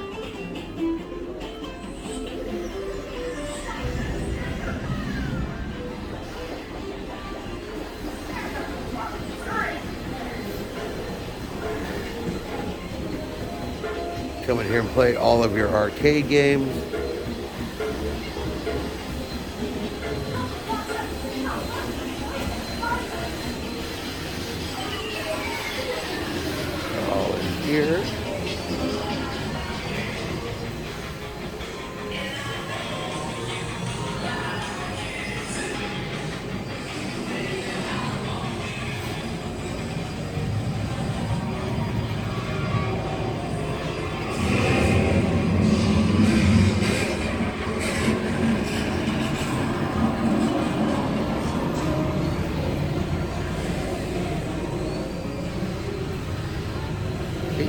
Come in here and play all of your arcade games. All in here.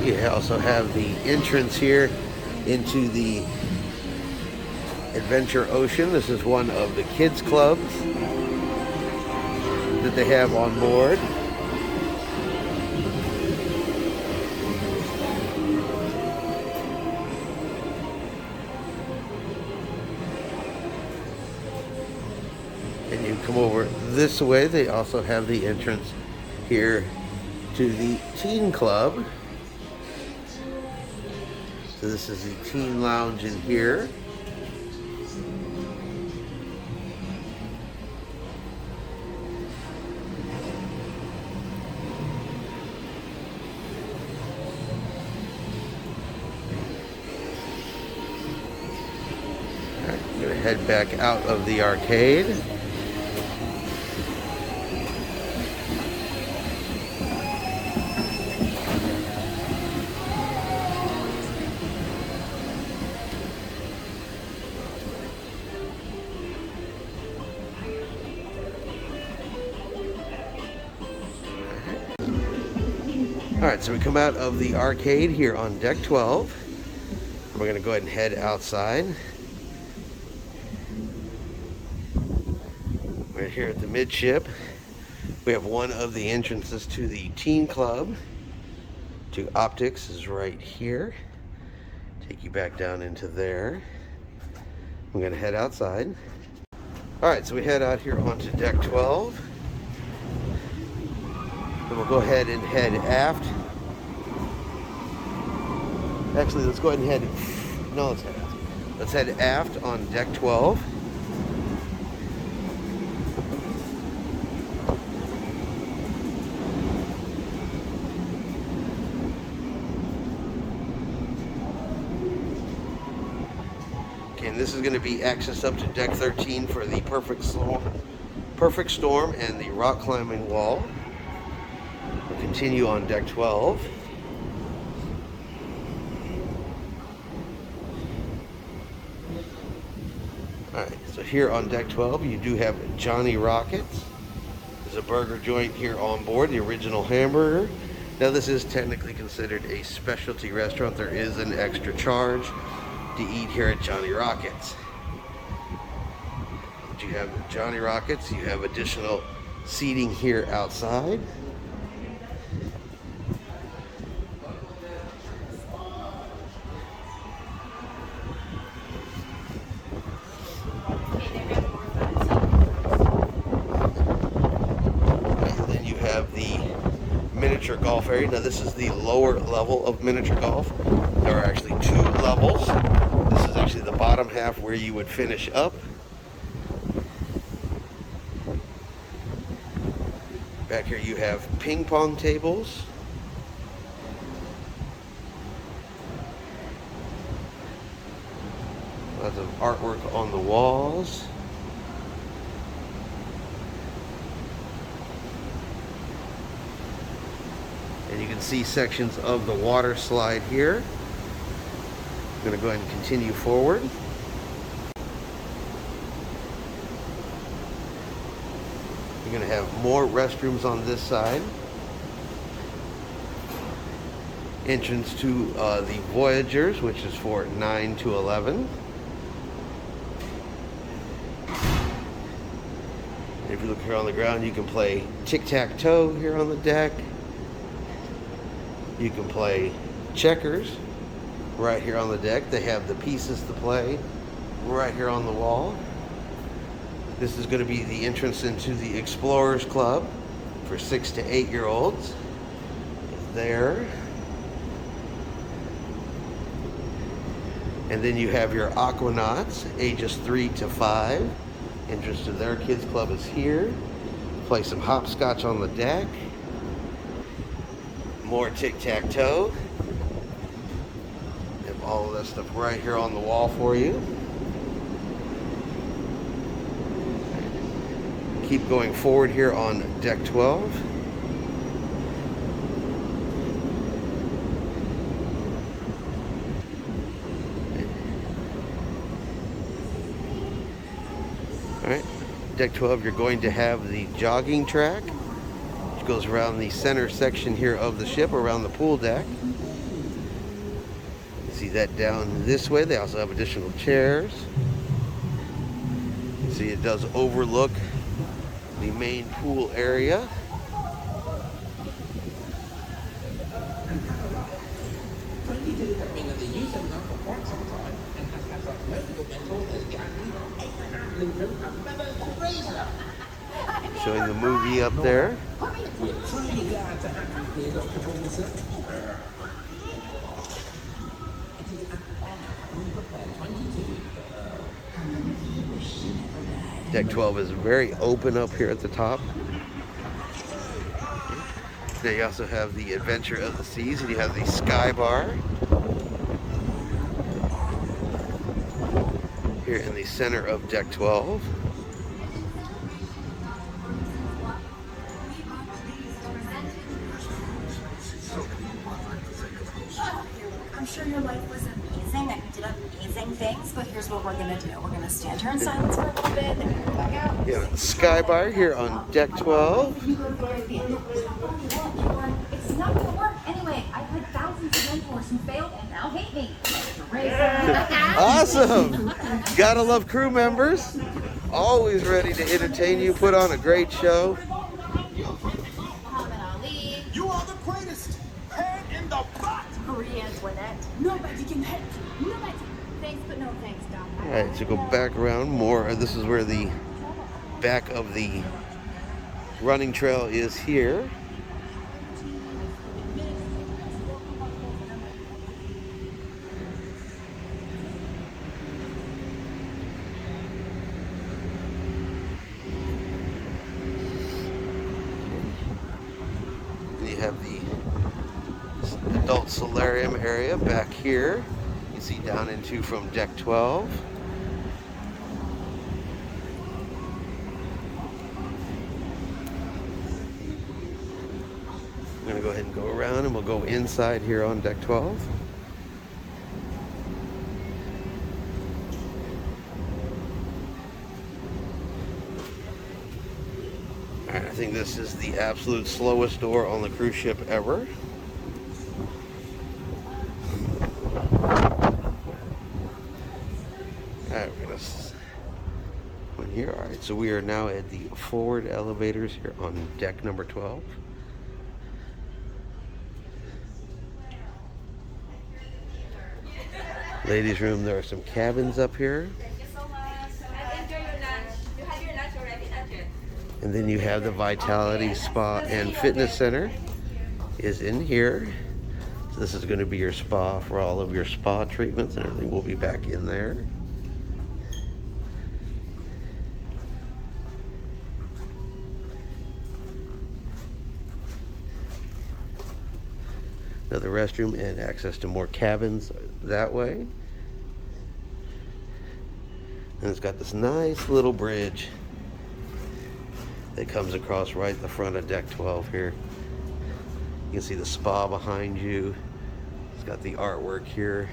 You also have the entrance here into the Adventure Ocean. This is one of the kids clubs that they have on board. And you come over this way, they also have the entrance here to the teen club. So this is the teen lounge in here. All right, I'm gonna head back out of the arcade. Alright, so we come out of the arcade here on deck 12. We're going to go ahead and head outside. We're here at the Midship. We have one of the entrances to the teen club. To Optics is right here. Take you back down into there. We're going to head outside. Alright, so we head out here onto deck 12. And we'll go ahead and head aft. Actually, let's go ahead and head... No, let's head aft. Let's head aft on deck 12. And this is going to be access up to deck 13 for the perfect storm and the rock climbing wall. We'll continue on deck 12. Alright, so here on deck 12 you do have Johnny Rockets. There's a burger joint here on board, the original hamburger. Now this is technically considered a specialty restaurant. There is an extra charge to eat here at Johnny Rockets. But you have Johnny Rockets, you have additional seating here outside. Miniature golf area. Now this is the lower level of miniature golf. There are actually 2 levels. This is actually the bottom half where you would finish up. Back here you have ping pong tables. Lots of artwork on the walls. And you can see sections of the water slide here. I'm going to go ahead and continue forward. You're going to have more restrooms on this side. Entrance to the Voyagers, which is for 9 to 11. And if you look here on the ground, you can play tic-tac-toe here on the deck. You can play checkers right here on the deck. They have the pieces to play right here on the wall. This is going to be the entrance into the Explorers Club for 6 to 8-year-olds. There. And then you have your Aquanauts, ages 3 to 5. Entrance to their kids club is here. Play some hopscotch on the deck. More tic-tac-toe. Have all of that stuff right here on the wall for you. Keep going forward here on deck 12. Alright, deck 12, you're going to have the jogging track. Goes around the center section here of the ship, around the pool deck. You see that down this way. They also have additional chairs. You see it does overlook the main pool area. Showing the movie up there. Deck 12 is very open up here at the top. Now you also have the Adventure of the Seas, and you have the Sky Bar here in the center of deck 12. I'm sure your life was amazing and you did amazing things, but here's what we're gonna do. We're gonna stand here in silence for a little bit, then go back out. Yeah, Sky Bar here on deck 12. It's not gonna work. Anyway, I've had thousands of mentors who failed and now hate me. Awesome! Gotta love crew members. Always ready to entertain you, put on a great show. You are the greatest! Head in the butt! Marie Antoinette. Nobody can help you. Nobody. Thanks, but no thanks, Doc. Alright, so go back around more. This is where the back of the running trail is here. You have the adult solarium area back here. You see down into from deck 12. I'm gonna go ahead and go around and we'll go inside here on deck 12. Alright, I think this is the absolute slowest door on the cruise ship ever. Alright, we're gonna one here. Alright, so we are now at the forward elevators here on deck number 12. Ladies' room, there are some cabins up here. Thank you so much. And enjoy your lunch. You had your lunch already, not yet? And then you have the Vitality Spa and Fitness Center is in here. So this is going to be your spa for all of your spa treatments and everything will be back in there. Another restroom and access to more cabins that way. And it's got this nice little bridge that comes across right the front of deck 12 here. You can see the spa behind you. It's got the artwork here.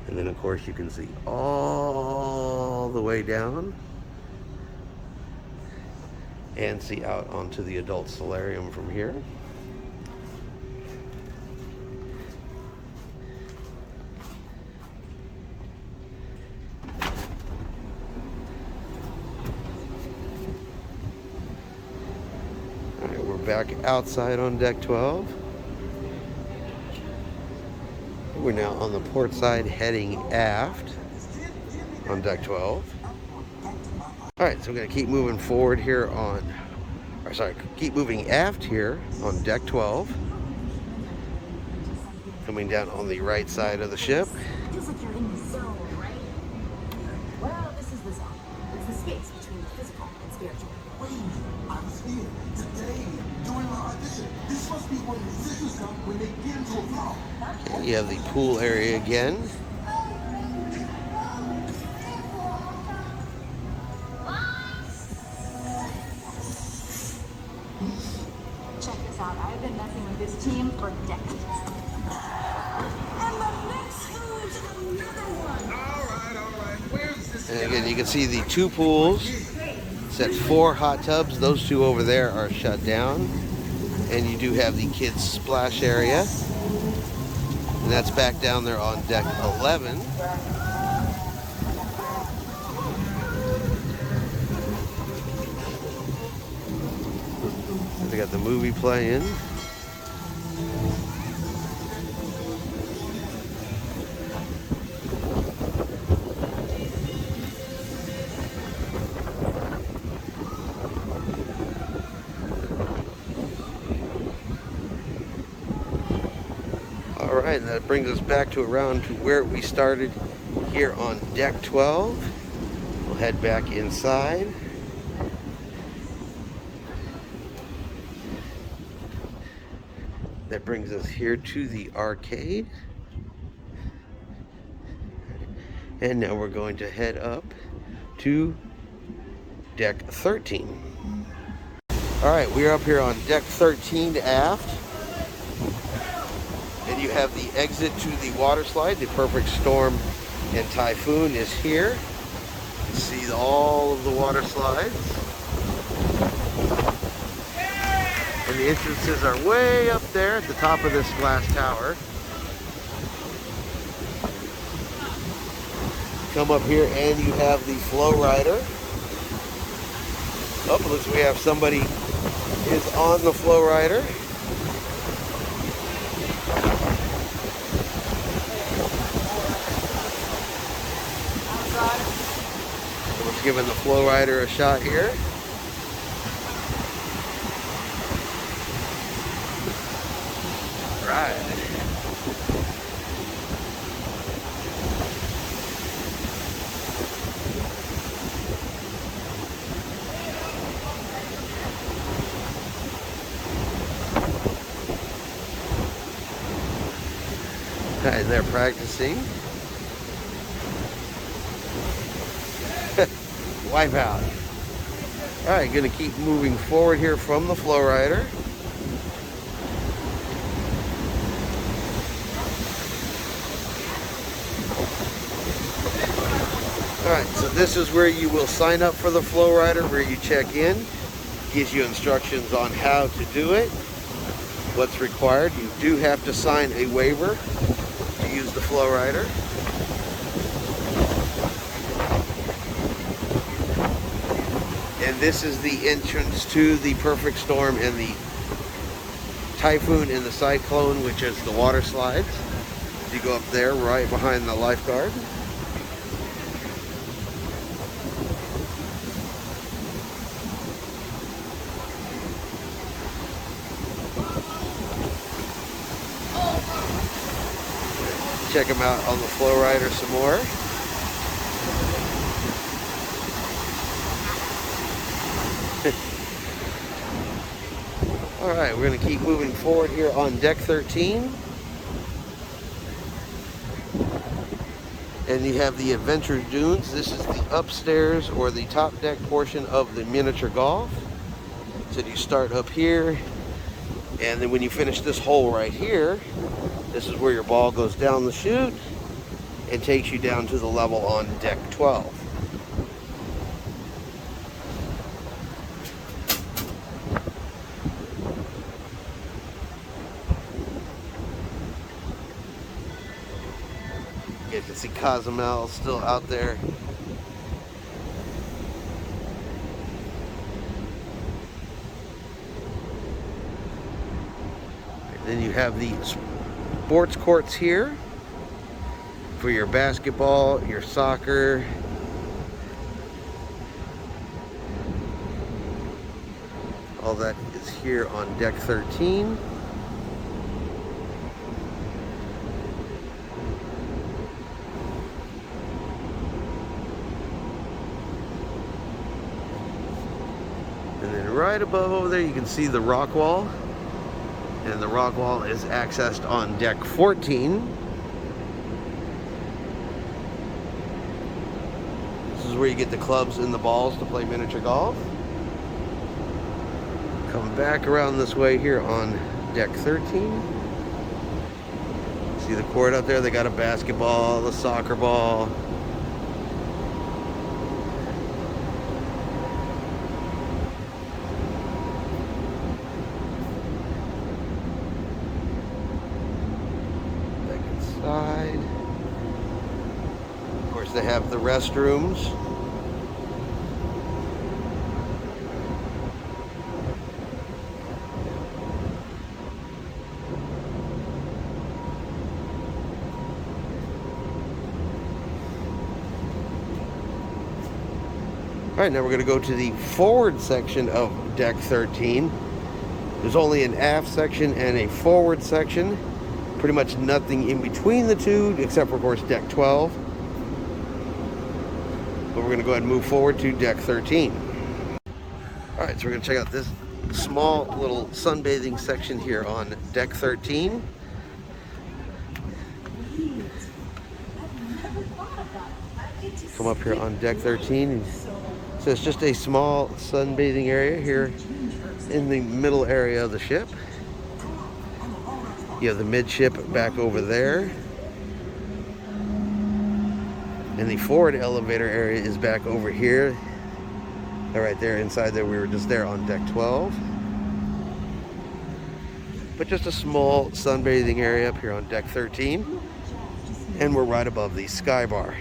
And then of course you can see all the way down and see out onto the adult solarium from here. Back outside on deck 12. We're now on the port side heading aft on deck 12. Alright, so we're going to keep moving forward here on, or sorry, keep moving aft here on deck 12. Coming down on the right side of the ship. Feels like you're in the zone, right? Well, this is the zone. It's the space between the physical and spiritual. Wait, I was here today doing my audition. This must be where musicians come when they get into a flow. Okay, you have the pool area again. Check this out. I've been messing with this team for decades. And the next move's another one. All right. Where's this? And again, you can see the two pools. It's at 4 hot tubs. Those two over there are shut down. And you do have the kids splash area. And that's back down there on deck 11. They got the movie playing. All right, and that brings us back to around to where we started here on deck 12. We'll head back inside. That brings us here to the arcade. And now we're going to head up to deck 13. All right, we're up here on deck 13 aft. And you have the exit to the water slide. The Perfect Storm and Typhoon is here. You can see all of the water slides. And the entrances are way up there at the top of this glass tower. Come up here and you have the flow rider. Oh, it looks like we have somebody is on the flow rider. Let's give the flow rider a shot here. Right. Okay, they're practicing. Wipe out. All right, gonna keep moving forward here from the flow rider. All right, so this is where you will sign up for the flow rider, where you check in. Gives you instructions on how to do it, what's required. You do have to sign a waiver to use the flow rider. And this is the entrance to the perfect storm and the typhoon and the cyclone, which is the water slides. You go up there right behind the lifeguard. Check them out on the flow rider some more. All right, we're going to keep moving forward here on deck 13. And you have the Adventure Dunes. This is the upstairs or the top deck portion of the miniature golf. So you start up here, and then when you finish this hole right here, this is where your ball goes down the chute and takes you down to the level on deck 12. You can see Cozumel still out there. And then you have the sports courts here for your basketball, your soccer. All that is here on deck 13. And then right above over there you can see the rock wall. And the rock wall is accessed on deck 14. This is where you get the clubs and the balls to play miniature golf. Come back around this way here on deck 13. See the court out there? They got a basketball, a soccer ball. Side. Of course, they have the restrooms. All right, now we're going to go to the forward section of deck 13. There's only an aft section and a forward section. Pretty much nothing in between the two, except for, of course, deck 12. But we're going to go ahead and move forward to deck 13. All right, so we're going to check out this small little sunbathing section here on deck 13. Come up here on deck 13. So it's just a small sunbathing area here in the middle area of the ship. You have the midship back over there. And the forward elevator area is back over here. Right there inside there, we were just there on deck 12. But just a small sunbathing area up here on deck 13. And we're right above the sky bar.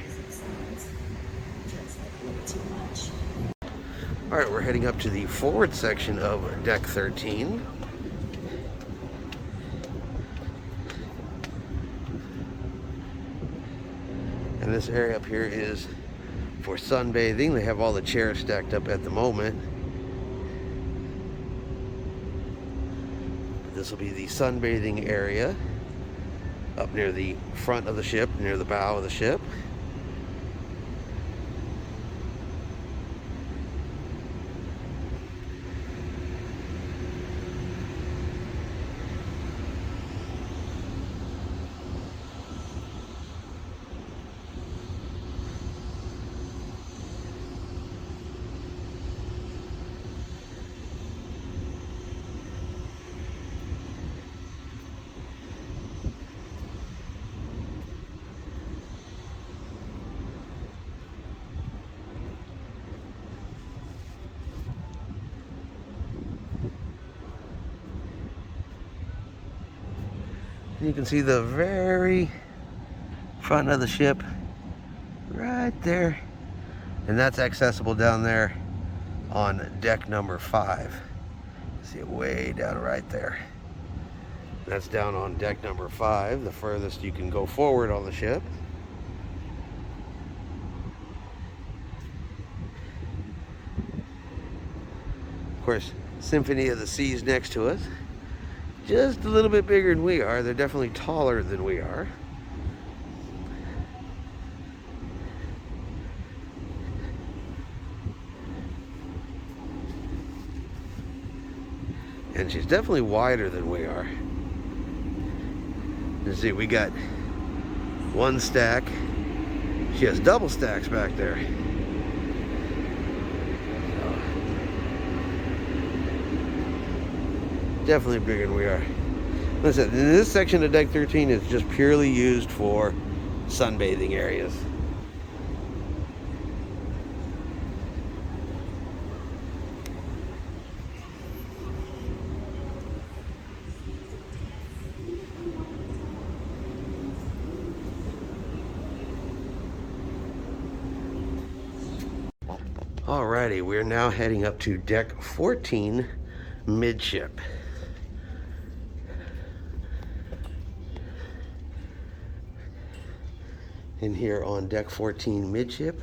All right, we're heading up to the forward section of deck 13. And this area up here is for sunbathing. They have all the chairs stacked up at the moment. This will be the sunbathing area up near the front of the ship, near the bow of the ship. You can see the very front of the ship right there. And that's accessible down there on deck number 5. See it way down right there. That's down on deck number 5, the furthest you can go forward on the ship. Of course, Symphony of the Seas next to us. Just a little bit bigger than we are. They're definitely taller than we are. And she's definitely wider than we are. You see, we got one stack. She has double stacks back there. Definitely bigger than we are. Listen, this section of deck 13 is just purely used for sunbathing areas. Alrighty, we're now heading up to deck 14, Midship. In here on deck 14 Midship,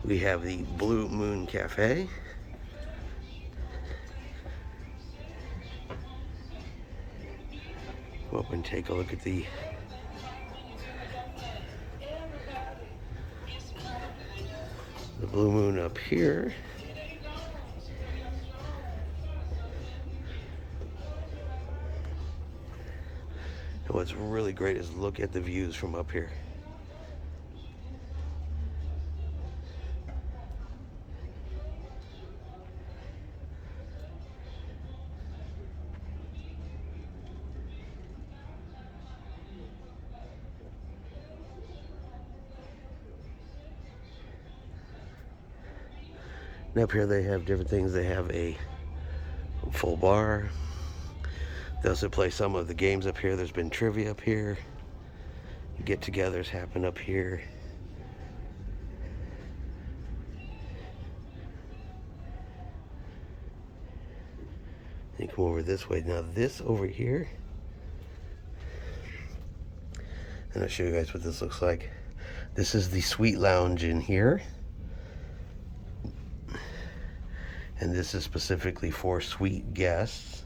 we have the Blue Moon Cafe. Go up and take a look at the Blue Moon up here. And what's really great is look at the views from up here. And up here they have different things. They have a full bar. They also play some of the games up here. There's been trivia up here. Get-togethers happen up here. You come over this way. Now this over here, and I'll show you guys what this looks like. This is the suite lounge in here. And this is specifically for suite guests,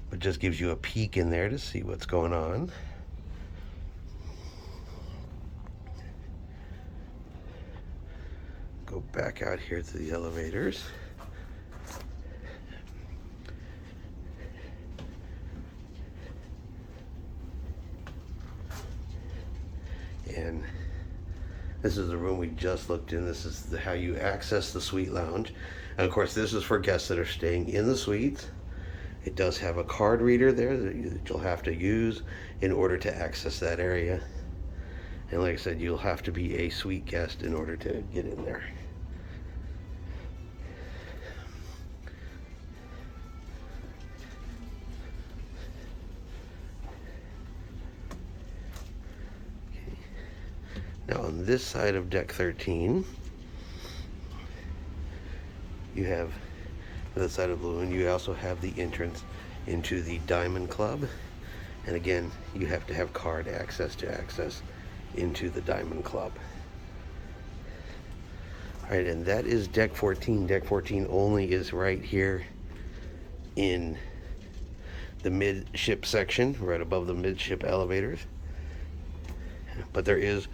but just gives you a peek in there to see what's going on. Go back out here to the elevators. And this is the room we just looked in. This is how you access the suite lounge. And of course, this is for guests that are staying in the suites. It does have a card reader there that you'll have to use in order to access that area. And like I said, you'll have to be a suite guest in order to get in there. Now on this side of deck 13, you have the side of Blue, and you also have the entrance into the Diamond Club. And again, you have to have card access to access into the Diamond Club. All right, and that is deck 14. Deck 14 only is right here in the midship section, right above the midship elevators. But there is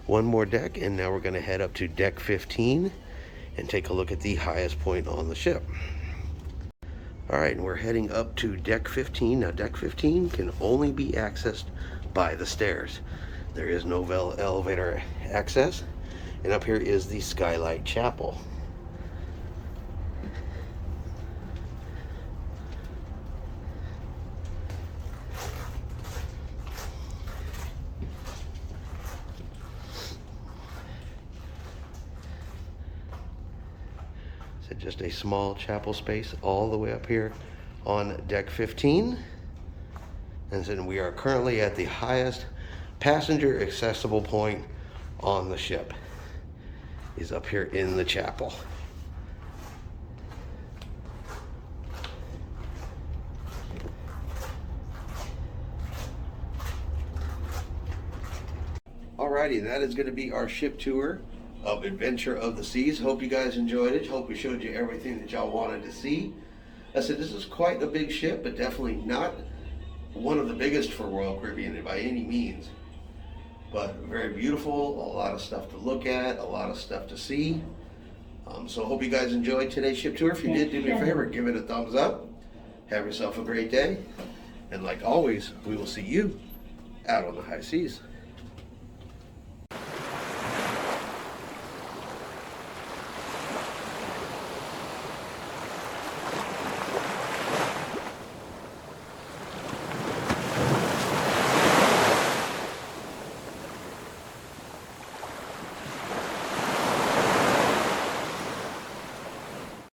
one more deck, and now we're going to head up to deck 15 and take a look at the highest point on the ship. All right, and we're heading up to deck 15. Now, deck 15 can only be accessed by the stairs. There is no elevator access. And up here is the Skylight Chapel. So just a small chapel space all the way up here on deck 15. And then we are currently at the highest passenger accessible point on the ship. Is up here in the chapel. Alrighty, that is going to be our ship tour of Adventure of the Seas. Hope you guys enjoyed it. Hope we showed you everything that y'all wanted to see. I said this is quite a big ship, but definitely not one of the biggest for Royal Caribbean by any means. But very beautiful, a lot of stuff to look at, a lot of stuff to see. So hope you guys enjoyed today's ship tour. If you did, do me a favor, give it a thumbs up. Have yourself a great day. And like always, we will see you out on the high seas.